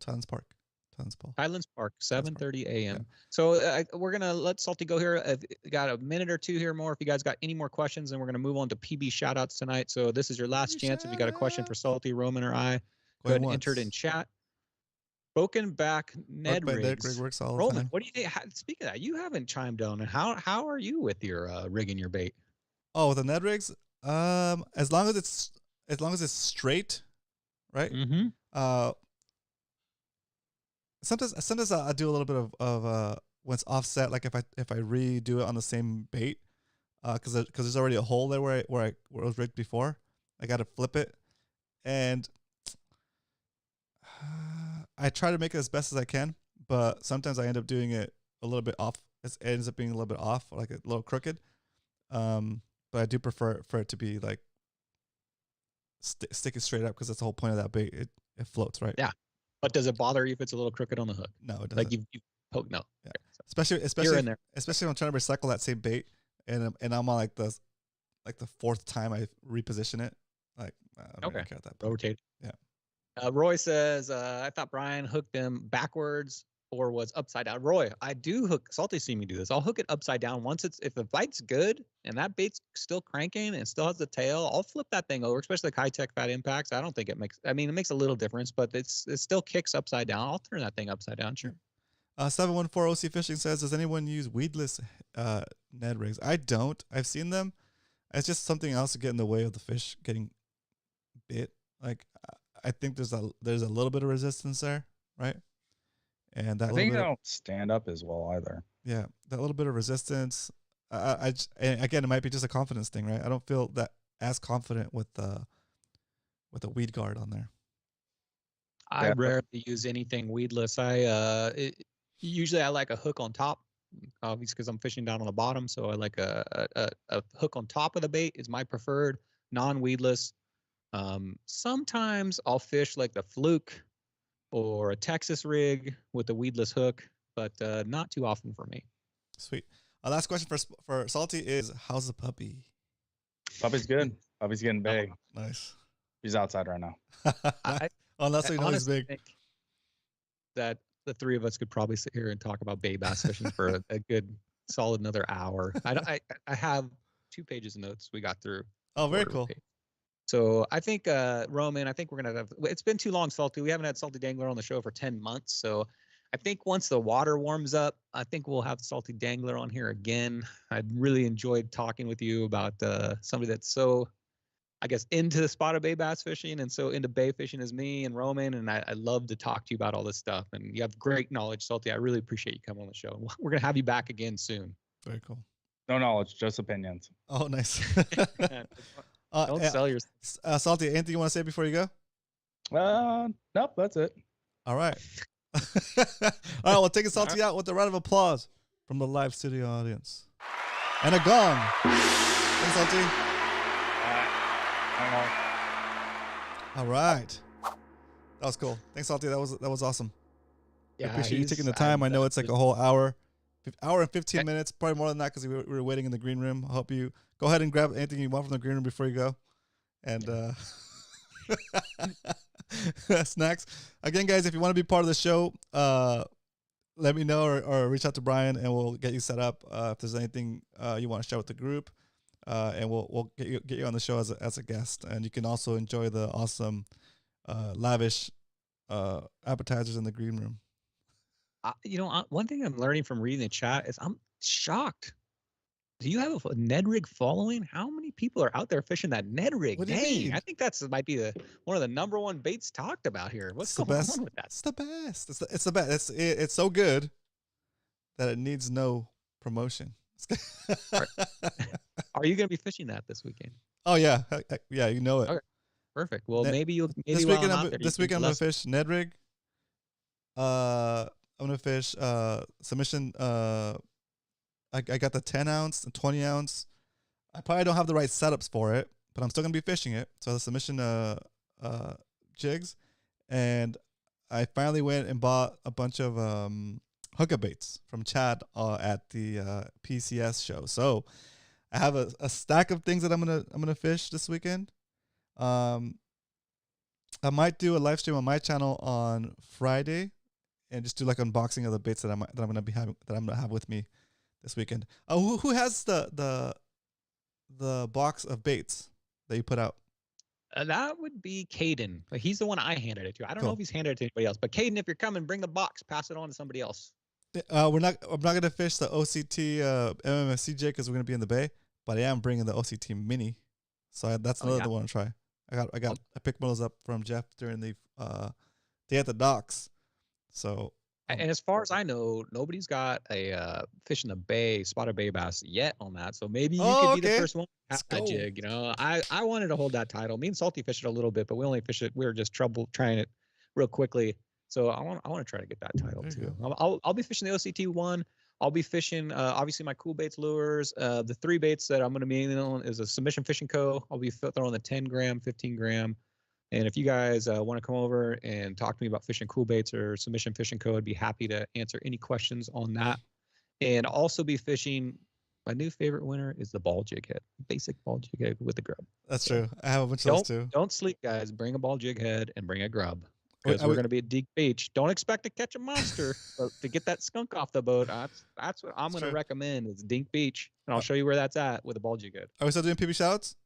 7:30 a.m. Yeah. So we're gonna let Salty go here. Got a minute or two here more. If you guys got any more questions, then we're gonna move on to PB shoutouts tonight. So this is your last chance. If you got a question for Salty, Roman, or I, go ahead and enter it in chat. Broken back Ned rigs. Roman, what do you think? Speaking of that, you haven't chimed on. How are you with your rigging your bait? Oh, the Ned rigs. As long as it's straight, right? Mm-hmm. Sometimes I do a little bit of when it's offset, like if I redo it on the same bait, because there's already a hole there where it was rigged before. I got to flip it, and I try to make it as best as I can, but sometimes I end up doing it a little bit off. It ends up being a little bit off, like a little crooked. But I do prefer for it to be like stick it straight up, because that's the whole point of that bait. It floats, right? Yeah. But does it bother you if it's a little crooked on the hook? No, it doesn't. Like you poke, no. Yeah. Okay, so. Especially when I'm trying to recycle that same bait, and I'm on like the fourth time I reposition it. Like I don't really care at that point. Rotate. Yeah. Roy says, I thought Brian hooked them backwards or was upside down. Roy, I do hook. Salty see me do this. I'll hook it upside down if the bite's good and that bait's still cranking and still has the tail, I'll flip that thing over, especially like high-tech fat impacts. I don't think it makes a little difference, but it still kicks upside down. I'll turn that thing upside down. Sure. 714 OC Fishing says, does anyone use weedless Ned rigs? I don't. I've seen them. It's just something else to get in the way of the fish getting bit. Like I think there's a little bit of resistance there, right? And that I think they don't stand up as well either. Yeah, that little bit of resistance. And again, it might be just a confidence thing, right? I don't feel that as confident with the weed guard on there. I rarely use anything weedless. Usually I like a hook on top, obviously because I'm fishing down on the bottom. So I like a hook on top of the bait is my preferred non-weedless. Sometimes I'll fish like the fluke or a Texas rig with a weedless hook, but not too often for me. Sweet. Last question for Salty is, how's the puppy? Puppy's good. Puppy's getting big. Nice. He's outside right now. Unless we know he's big. Think that the three of us could probably sit here and talk about bay bass fishing for a good solid another hour. I have 2 pages of notes we got through. Oh, very cool. So I think, Roman, we're going to have, it's been too long, Salty. We haven't had Salty Dangler on the show for 10 months. So I think once the water warms up, I think we'll have Salty Dangler on here again. I really enjoyed talking with you about somebody that's so, I guess, into the spotted bay bass fishing and so into bay fishing as me and Roman. And I love to talk to you about all this stuff. And you have great knowledge, Salty. I really appreciate you coming on the show. We're going to have you back again soon. Very cool. No knowledge, just opinions. Oh, nice. Don't sell your Salty, anything you want to say before you go? Nope, that's it. All right. All right, we'll take Salty out with a round of applause from the live studio audience. And a gong. Thanks, Salty. All right. That was cool. Thanks, Salty. That was awesome. I Yeah, appreciate you taking the time. I know it's like a whole hour and 15 Okay. minutes, probably more than that because we were waiting in the green room. I hope you go ahead and grab anything you want from the green room before you go. And snacks. Again, guys, if you want to be part of the show, let me know or reach out to Brian and we'll get you set up. If there's anything you want to share with the group, and we'll get you on the show as a guest. And you can also enjoy the awesome, lavish appetizers in the green room. One thing I'm learning from reading the chat is I'm shocked. Do you have a Ned rig following? How many people are out there fishing that Ned rig? What do you Dang, mean? I think might be one of the number one baits talked about here. What's going on with that? It's the best. It's the best. It's so good that it needs no promotion. Are you going to be fishing that this weekend? Oh yeah, yeah, you know it. Okay. Perfect. Well, maybe This while weekend, I'm out there, this you weekend can I'm gonna fish Ned rig. I'm gonna fish submission. I got the 10 ounce and 20 ounce. I probably don't have the right setups for it, but I'm still gonna be fishing it. So the submission jigs, and I finally went and bought a bunch of hookup baits from Chad at the PCS show. So I have a stack of things that I'm gonna fish this weekend. I might do a live stream on my channel on Friday, and just do like unboxing of the baits that I'm gonna have with me this weekend. Who has the box of baits that you put out? That would be Caden. But he's the one I handed it to. I don't know Cool. if he's handed it to anybody else. But Caden, if you're coming, bring the box. Pass it on to somebody else. I'm not gonna fish the OCT MMSC jig because we're gonna be in the bay, but I am bringing the OCT mini, so that's another one to try. I picked one of those up from Jeff during the day at the docks. So And as far as I know, nobody's got a fish in the bay, spotted bay bass yet on that. So maybe you could be the first one to have that jig. You know, I wanted to hold that title. Me and Salty fished it a little bit, but we only fished it. We were just trying it real quickly. So I want to try to get that title too. I'll be fishing the OCT one. I'll be fishing obviously my Cool Baits lures. The 3 baits that I'm going to be in on is a Submission Fishing Co. I'll be throwing the 10 gram, 15 gram. And if you guys want to come over and talk to me about fishing Cool Baits or Submission Fishing Co., I'd be happy to answer any questions on that. And also be fishing. My new favorite winner is the ball jig head, basic ball jig head with the grub. That's true. I have a bunch of those too. Don't sleep, guys. Bring a ball jig head and bring a grub. Because we're going to be at Deke Beach. Don't expect to catch a monster, but to get that skunk off the boat, that's what I'm going to recommend is Deke Beach. And I'll show you where that's at with a ball jig head. Are we still doing PB shoutouts?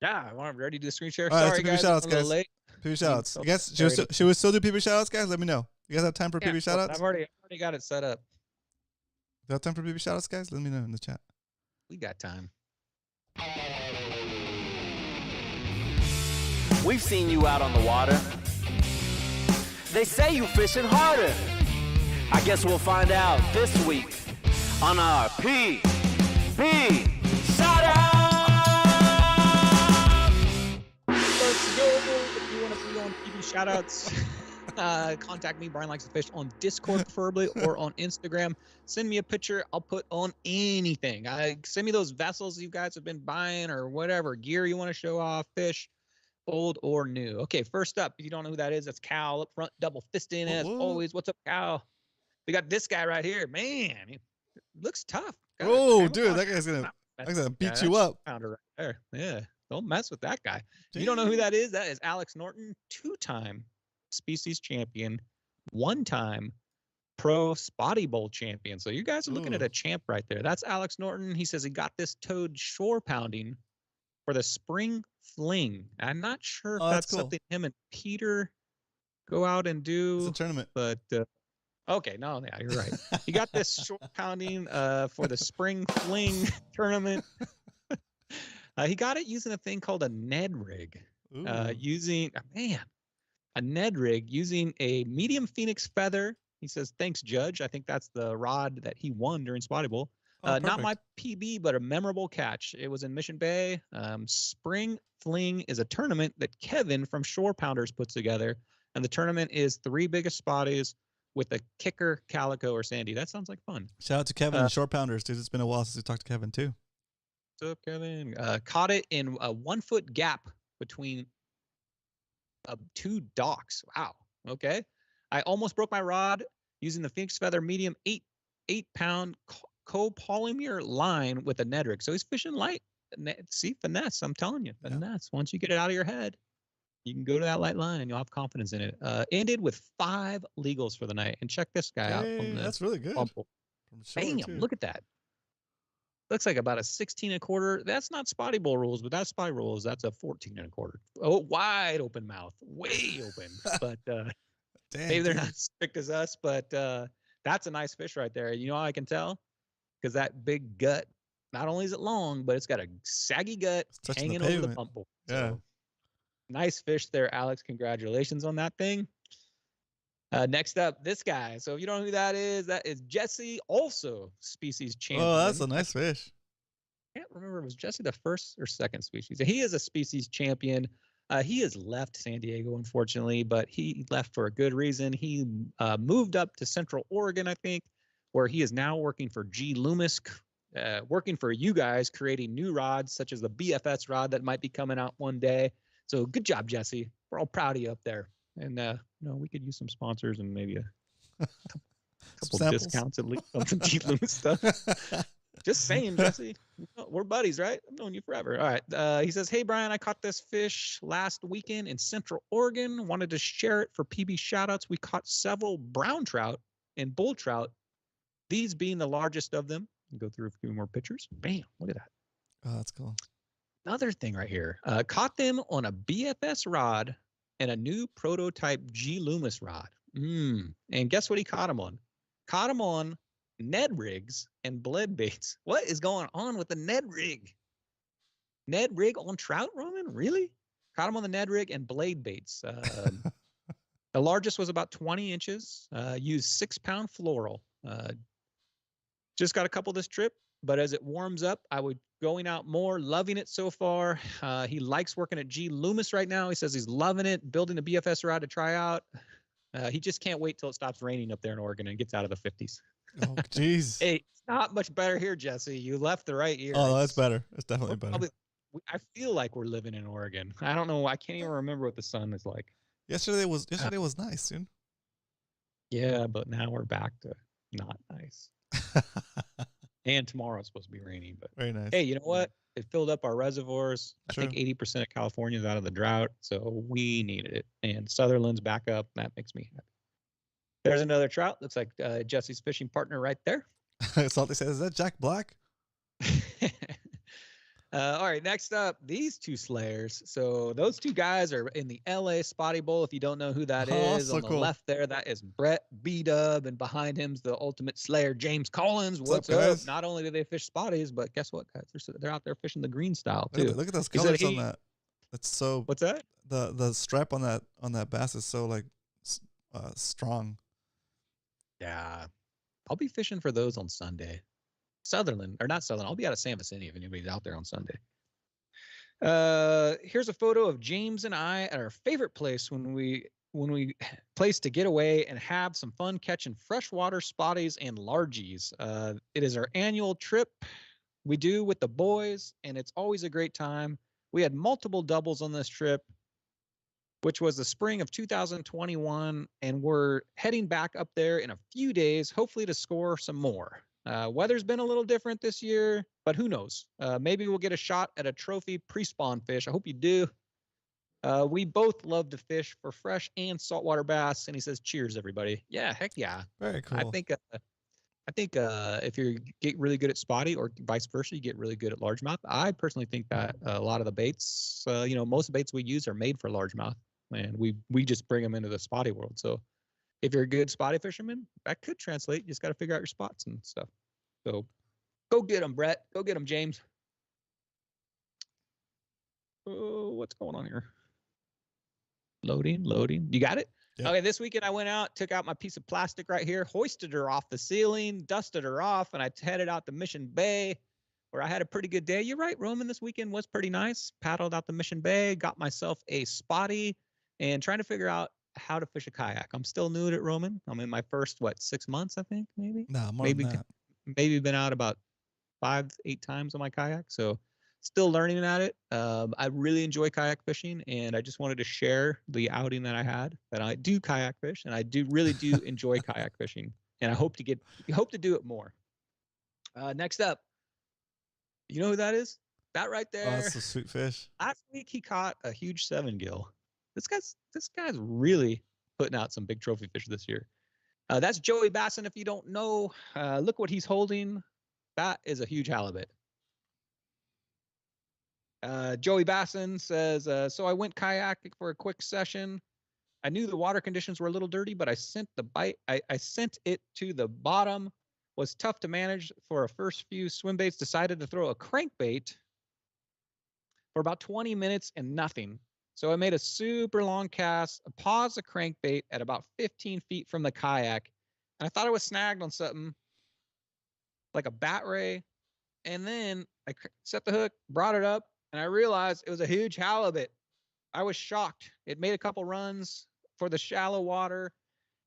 Yeah, I want to ready to do the screen share. All right, Sorry, guys. shoutouts, I'm a little guys. late. PB shoutouts. You guys, should we still do PB shoutouts, guys? Let me know. You guys have time for PB shoutouts? I've already got it set up. Do you have time for PB shoutouts, guys? Let me know in the chat. We got time. We've seen you out on the water. They say you fishing harder. I guess we'll find out this week on our PB Shoutout! Let's go. If you want to be on PB Shoutouts, contact me, Brian Likes to Fish, on Discord preferably or on Instagram. Send me a picture. I'll put on anything. Send me those vessels you guys have been buying or whatever gear you want to show off, fish, old or new. Okay, first up, if you don't know who that is, that's Cal up front, double fisting as always. What's up, Cal? We got this guy right here. Man, he looks tough. Oh, dude, that guy's gonna beat you up. Pounder right there. Yeah, don't mess with that guy. If you don't know who that is Alex Norton, 2-time species champion, 1-time pro spotty bowl champion. So you guys are looking at a champ right there. That's Alex Norton. He says he got this toad shore pounding for the spring fling. I'm not sure if that's cool. something him and Peter go out and do. It's a tournament. But okay, no, yeah, you're right. He got this shore pounding for the spring fling tournament. He got it using a thing called a Ned rig. Using a Ned rig using a medium Phoenix feather. He says, "Thanks, Judge." I think that's the rod that he won during Spotty Bowl. Not my PB, but a memorable catch. It was in Mission Bay. Spring Fling is a tournament that Kevin from Shore Pounders puts together, and the tournament is 3 biggest spotties with a kicker, calico, or sandy. That sounds like fun. Shout out to Kevin and Short Pounders, dude. It's been a while since we talked to Kevin too. What's up, Kevin? Caught it in a 1 foot gap between 2 docks. Wow. Okay. I almost broke my rod using the Phoenix Feather medium 8-pound copolymer line with a Ned rig. So he's fishing light. See, finesse. I'm telling you, finesse. Once you get it out of your head, you can go to that light line and you'll have confidence in it. Ended with 5 legals for the night. And check this guy out. From the That's really good. Bumble. Bam! Look at that. Looks like about a 16 1/4. That's not spotty bowl rules, but that's spotty rules. That's a 14 1/4. Oh, wide open mouth, way open. But maybe they're not as strict as us. But that's a nice fish right there. You know how I can tell? Because that big gut. Not only is it long, but it's got a saggy gut hanging over the pump bowl. Yeah. So, nice fish there, Alex. Congratulations on that thing. Next up, this guy. So if you don't know who that is Jesse, also species champion. Oh, that's a nice fish. I can't remember if it was Jesse the first or second species. He is a species champion. He has left San Diego, unfortunately, but he left for a good reason. He moved up to Central Oregon, I think, where he is now working for G. Loomis, working for you guys, creating new rods such as the BFS rod that might be coming out one day. So good job, Jesse. We're all proud of you up there. And we could use some sponsors and maybe a couple discounts at least on some G. Loomis stuff. Just saying, Jesse. We're buddies, right? I've known you forever. All right. He says, hey, Brian, I caught this fish last weekend in Central Oregon. Wanted to share it for PB shoutouts. We caught several brown trout and bull trout, these being the largest of them. Go through a few more pictures. Bam. Look at that. Oh, that's cool. Another thing right here. Caught them on a BFS rod and a new prototype G. Loomis rod. And guess what he caught him on? Caught him on Ned rigs and bled baits. What is going on with the Ned rig? Ned rig on trout, Roman? Really? Caught him on the Ned rig and blade baits. The largest was about 20 inches. Used 6-pound floral. Just got a couple this trip, but as it warms up, I would going out more, loving it so far. He likes working at G. Loomis right now. He says he's loving it, building a BFS rod to try out. He just can't wait till it stops raining up there in Oregon and gets out of the 50s. Oh, jeez. Hey, it's not much better here, Jesse. You left the right ear. Oh, that's better. It's definitely better. I feel like we're living in Oregon. I don't know. I can't even remember what the sun is like. Yesterday was nice, dude. Yeah, but now we're back to not nice. And tomorrow's supposed to be raining, but very nice. Hey, you know what? It filled up our reservoirs. Sure. I think 80% of California is out of the drought, so we needed it. And Sutherland's back up. That makes me happy. There's another trout. Looks like Jesse's fishing partner right there. Salty says, is that Jack Black? All right, next up, these two slayers. So those two guys are in the LA Spotty Bowl. If you don't know who that is, so on the cool. left there, that is Brett B-Dub, and behind him's the ultimate slayer, James Collins. What's up, up? guys? Not only do they fish spotties, but guess what, guys? They're out there fishing the green style too. Look at those colors on that. That's so. What's that? The stripe on that bass is so like strong. Yeah, I'll be fishing for those on Sunday. Sutherland, or not Sutherland. I'll be out of San Vicente if anybody's out there on Sunday. Here's a photo of James and I at our favorite place when we place to get away and have some fun catching freshwater spotties and largies. It is our annual trip we do with the boys, and it's always a great time. We had multiple doubles on this trip, which was the spring of 2021, and we're heading back up there in a few days, hopefully to score some more. Weather's been a little different this year, but who knows? Maybe we'll get a shot at a trophy pre-spawn fish. I hope you do. We both love to fish for fresh and saltwater bass, and he says, "Cheers, everybody!" Yeah, heck yeah. Very cool. I think if you get really good at spotty, or vice versa, you get really good at largemouth. I personally think that a lot of the baits, most baits we use are made for largemouth, and we just bring them into the spotty world. So if you're a good spotty fisherman, that could translate. You just got to figure out your spots and stuff. So go get them, Brett. Go get them, James. Oh, what's going on here? Loading. You got it? Yep. Okay, this weekend I went out, took out my piece of plastic right here, hoisted her off the ceiling, dusted her off, and I headed out to Mission Bay, where I had a pretty good day. You're right, Roman, this weekend was pretty nice. Paddled out to Mission Bay, got myself a spotty, and trying to figure out how to fish a kayak. I'm still new at it, Roman. I'm in my first, 6 months, I think, maybe? No, more maybe, than that. Maybe been out about 5-8 times on my kayak. So still learning at it. I really enjoy kayak fishing, and I just wanted to share the outing that I had. That I do kayak fish, and I really do enjoy kayak fishing, and I hope to do it more. Next up, you know who that is? That right there. Oh, that's a sweet fish. Last week he caught a huge 7-gill. This guy's really putting out some big trophy fish this year. That's Joey Basson. If you don't know, look what he's holding. That is a huge halibut. Joey Basson says, so I went kayaking for a quick session. I knew the water conditions were a little dirty, but I sent it to the bottom. Was tough to manage for a first few swim baits. Decided to throw a crankbait for about 20 minutes and nothing. So I made a super long cast, paused the crankbait at about 15 feet from the kayak. And I thought I was snagged on something like a bat ray. And then I set the hook, brought it up, and I realized it was a huge halibut. I was shocked. It made a couple runs for the shallow water,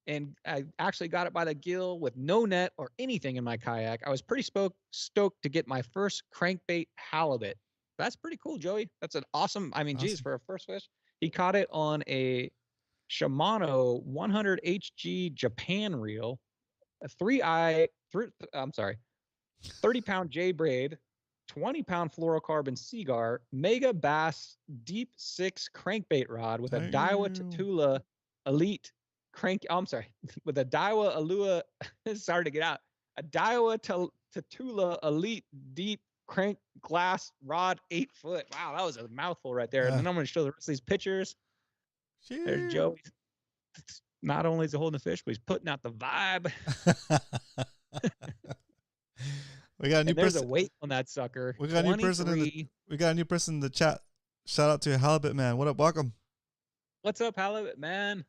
and I actually got it by the gill with no net or anything in my kayak. I was pretty stoked to get my first crankbait halibut. That's pretty cool, Joey. That's an awesome. I mean, geez, for a first fish, he caught it on a Shimano 100 HG Japan reel, a 30-pound J braid, 20-pound fluorocarbon Seagar, Mega Bass Deep 6 crankbait rod with a Daiwa Tatula Elite with a Daiwa Alua. Sorry to get out. A Daiwa Tatula Elite Deep crank glass rod, 8 foot. Wow, that was a mouthful right there. Yeah. And then I'm going to show the rest of these pictures. Cheers. There's Joey. Not only is he holding the fish, but he's putting out the vibe. We got a new person. There's a weight on that sucker. We got a new person in the chat. Shout out to Halibut Man. What up? Welcome. What's up, Halibut Man?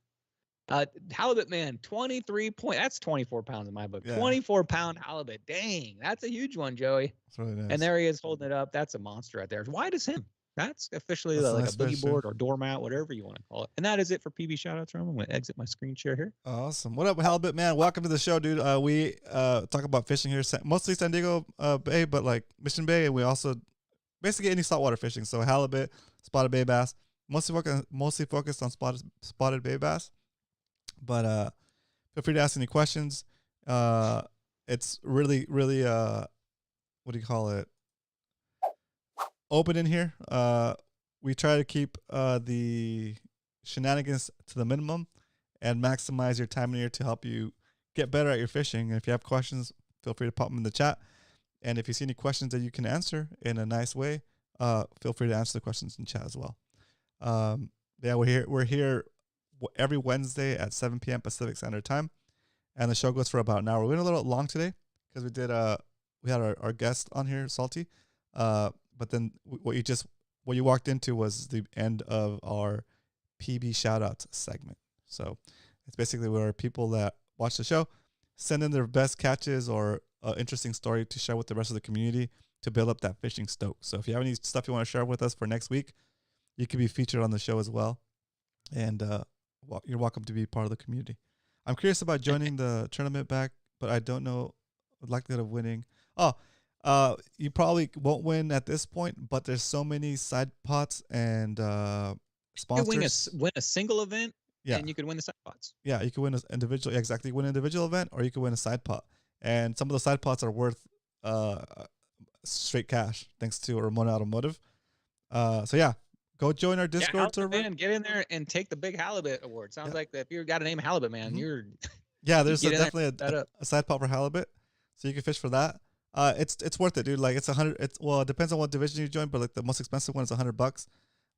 Halibut Man, 23 point. That's 24 pounds in my book. Yeah. 24-pound halibut. Dang, that's a huge one, Joey. That's really nice. And there he is holding it up. That's a monster right there. As wide as him. That's officially like nice a boogie board or doormat, whatever you want to call it. And that is it for PB shoutouts, Roman. I'm going to exit my screen share here. Awesome. What up, Halibut Man? Welcome to the show, dude. We talk about fishing here, mostly San Diego Bay, but like Mission Bay, and we also basically any saltwater fishing. So halibut, spotted bay bass, mostly focused on spotted bay bass. But feel free to ask any questions. It's really, really, what do you call it? Open in here. We try to keep the shenanigans to the minimum and maximize your time in here to help you get better at your fishing. And if you have questions, feel free to pop them in the chat. And if you see any questions that you can answer in a nice way, feel free to answer the questions in chat as well. Yeah, we're here every Wednesday at 7 p.m. Pacific Standard Time, and the show goes for about an hour. We went a little long today because we had our guest on here, Salty, but then what you walked into was the end of our PB shoutouts segment. So it's basically where people that watch the show send in their best catches or interesting story to share with the rest of the community to build up that fishing stoke. So if you have any stuff you want to share with us for next week, you could be featured on the show as well. And you're welcome to be part of the community. I'm curious about joining the tournament back, but I don't know the likelihood of winning. You probably won't win at this point, but there's so many side pots and sponsors. You win a single event, yeah, and you could win the side pots. Yeah, you could win an individual. Exactly, win an individual event, or you could win a side pot. And some of the side pots are worth straight cash, thanks to Ramona Automotive. So yeah. Go join our Discord server. Man, get in there and take the big halibut award. Sounds like if you've got a name Halibut Man, you're. Yeah, there's definitely a side pot for halibut, so you can fish for that. It's worth it, dude. Like it's $100. It depends on what division you join, but like the most expensive one is $100.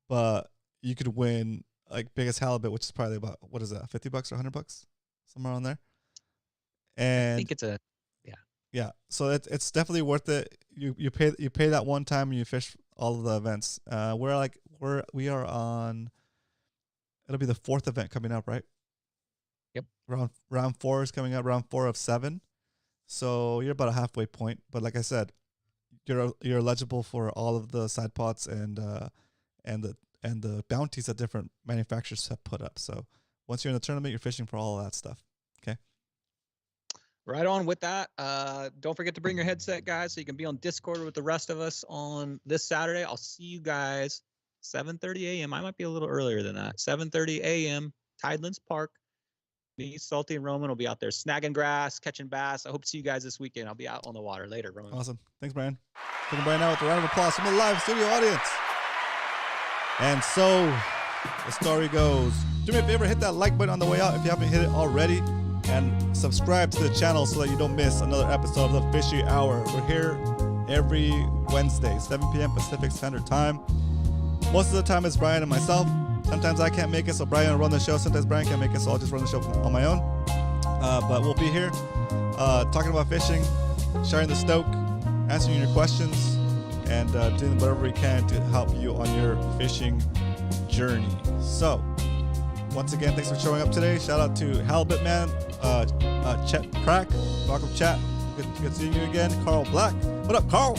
But you could win like biggest halibut, which is probably about what is that, $50 or $100, somewhere on there. And I think it's yeah. So it's definitely worth it. You pay that one time and you fish all of the events. We are on. It'll be the 4th event coming up, right? Yep. Round 4 is coming up. Round 4 of 7. So you're about a halfway point. But like I said, you're eligible for all of the side pots and the bounties that different manufacturers have put up. So once you're in the tournament, you're fishing for all of that stuff. Okay. Right on with that. Don't forget to bring your headset, guys, so you can be on Discord with the rest of us on this Saturday. I'll see you guys 7:30 a.m. I might be a little earlier than that. 7:30 a.m. Tidelands Park. Me, Salty, and Roman will be out there snagging grass, catching bass. I hope to see you guys this weekend. I'll be out on the water later, Roman. Awesome. Thanks, Brian. Taking Brian out with a round of applause from the live studio audience. And so the story goes. Do me a favor, hit that like button on the way out if you haven't hit it already. And subscribe to the channel so that you don't miss another episode of the Fishy Hour. We're here every Wednesday, 7 p.m. Pacific Standard Time. Most of the time it's Brian and myself. Sometimes I can't make it, so Brian will run the show. Sometimes Brian can't make it, so I'll just run the show on my own. But we'll be here talking about fishing, sharing the stoke, answering your questions, and doing whatever we can to help you on your fishing journey. So, once again, thanks for showing up today. Shout out to Halibut Man, Chet Crack, welcome chat. Good seeing you again. Carl Black, what up, Carl?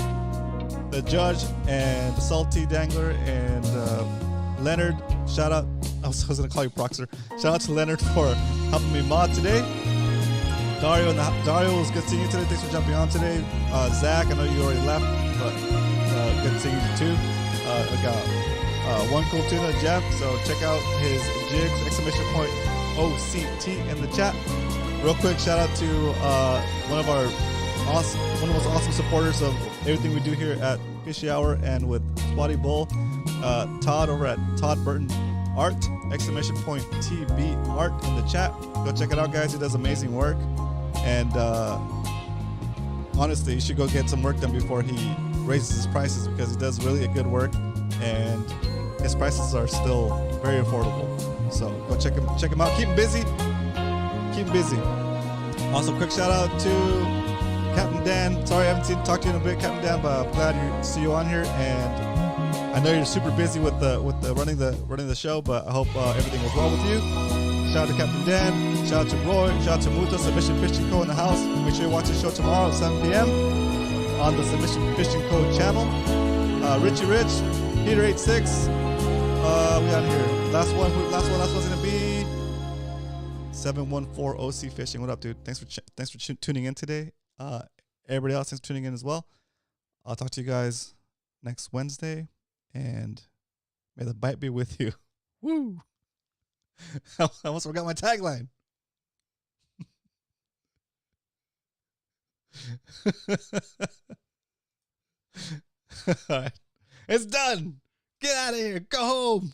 The Judge and the Salty Dangler and Leonard. Shout out. I was gonna call you Proxer. Shout out to Leonard for helping me mod today. Dario, Dario, it was good seeing you today. Thanks for jumping on today. Zach, I know you already left, but good seeing you too. I got One Cool Tuna, Jeff. So check out his jigs, exclamation point OCT in the chat. Real quick, shout out to one of the most awesome supporters of everything we do here at Fishy Hour and with Spotty Bull, Todd over at Todd Burton Art, exclamation point TB Art in the chat. Go check it out, guys. He does amazing work. And honestly, you should go get some work done before he raises his prices, because he does really a good work and his prices are still very affordable. So go check him out. Keep him busy. Keep him busy. Also, quick shout out to Captain Dan. Sorry I haven't talked to you in a bit, Captain Dan, but I'm glad to see you on here. And I know you're super busy with the running the show, but I hope everything was well with you. Shout out to Captain Dan. Shout out to Roy. Shout out to Muta, Submission Fishing Co. in the house. Make sure you watch the show tomorrow at 7 p.m. on the Submission Fishing Co. channel. Richie Rich, Peter 86. We out here. Last one's gonna be 714 OC Fishing. What up, dude? Thanks for tuning in today. Everybody else, thanks for tuning in as well. I'll talk to you guys next Wednesday, and may the bite be with you. Woo! I almost forgot my tagline. All right. It's done. Get out of here. Go home.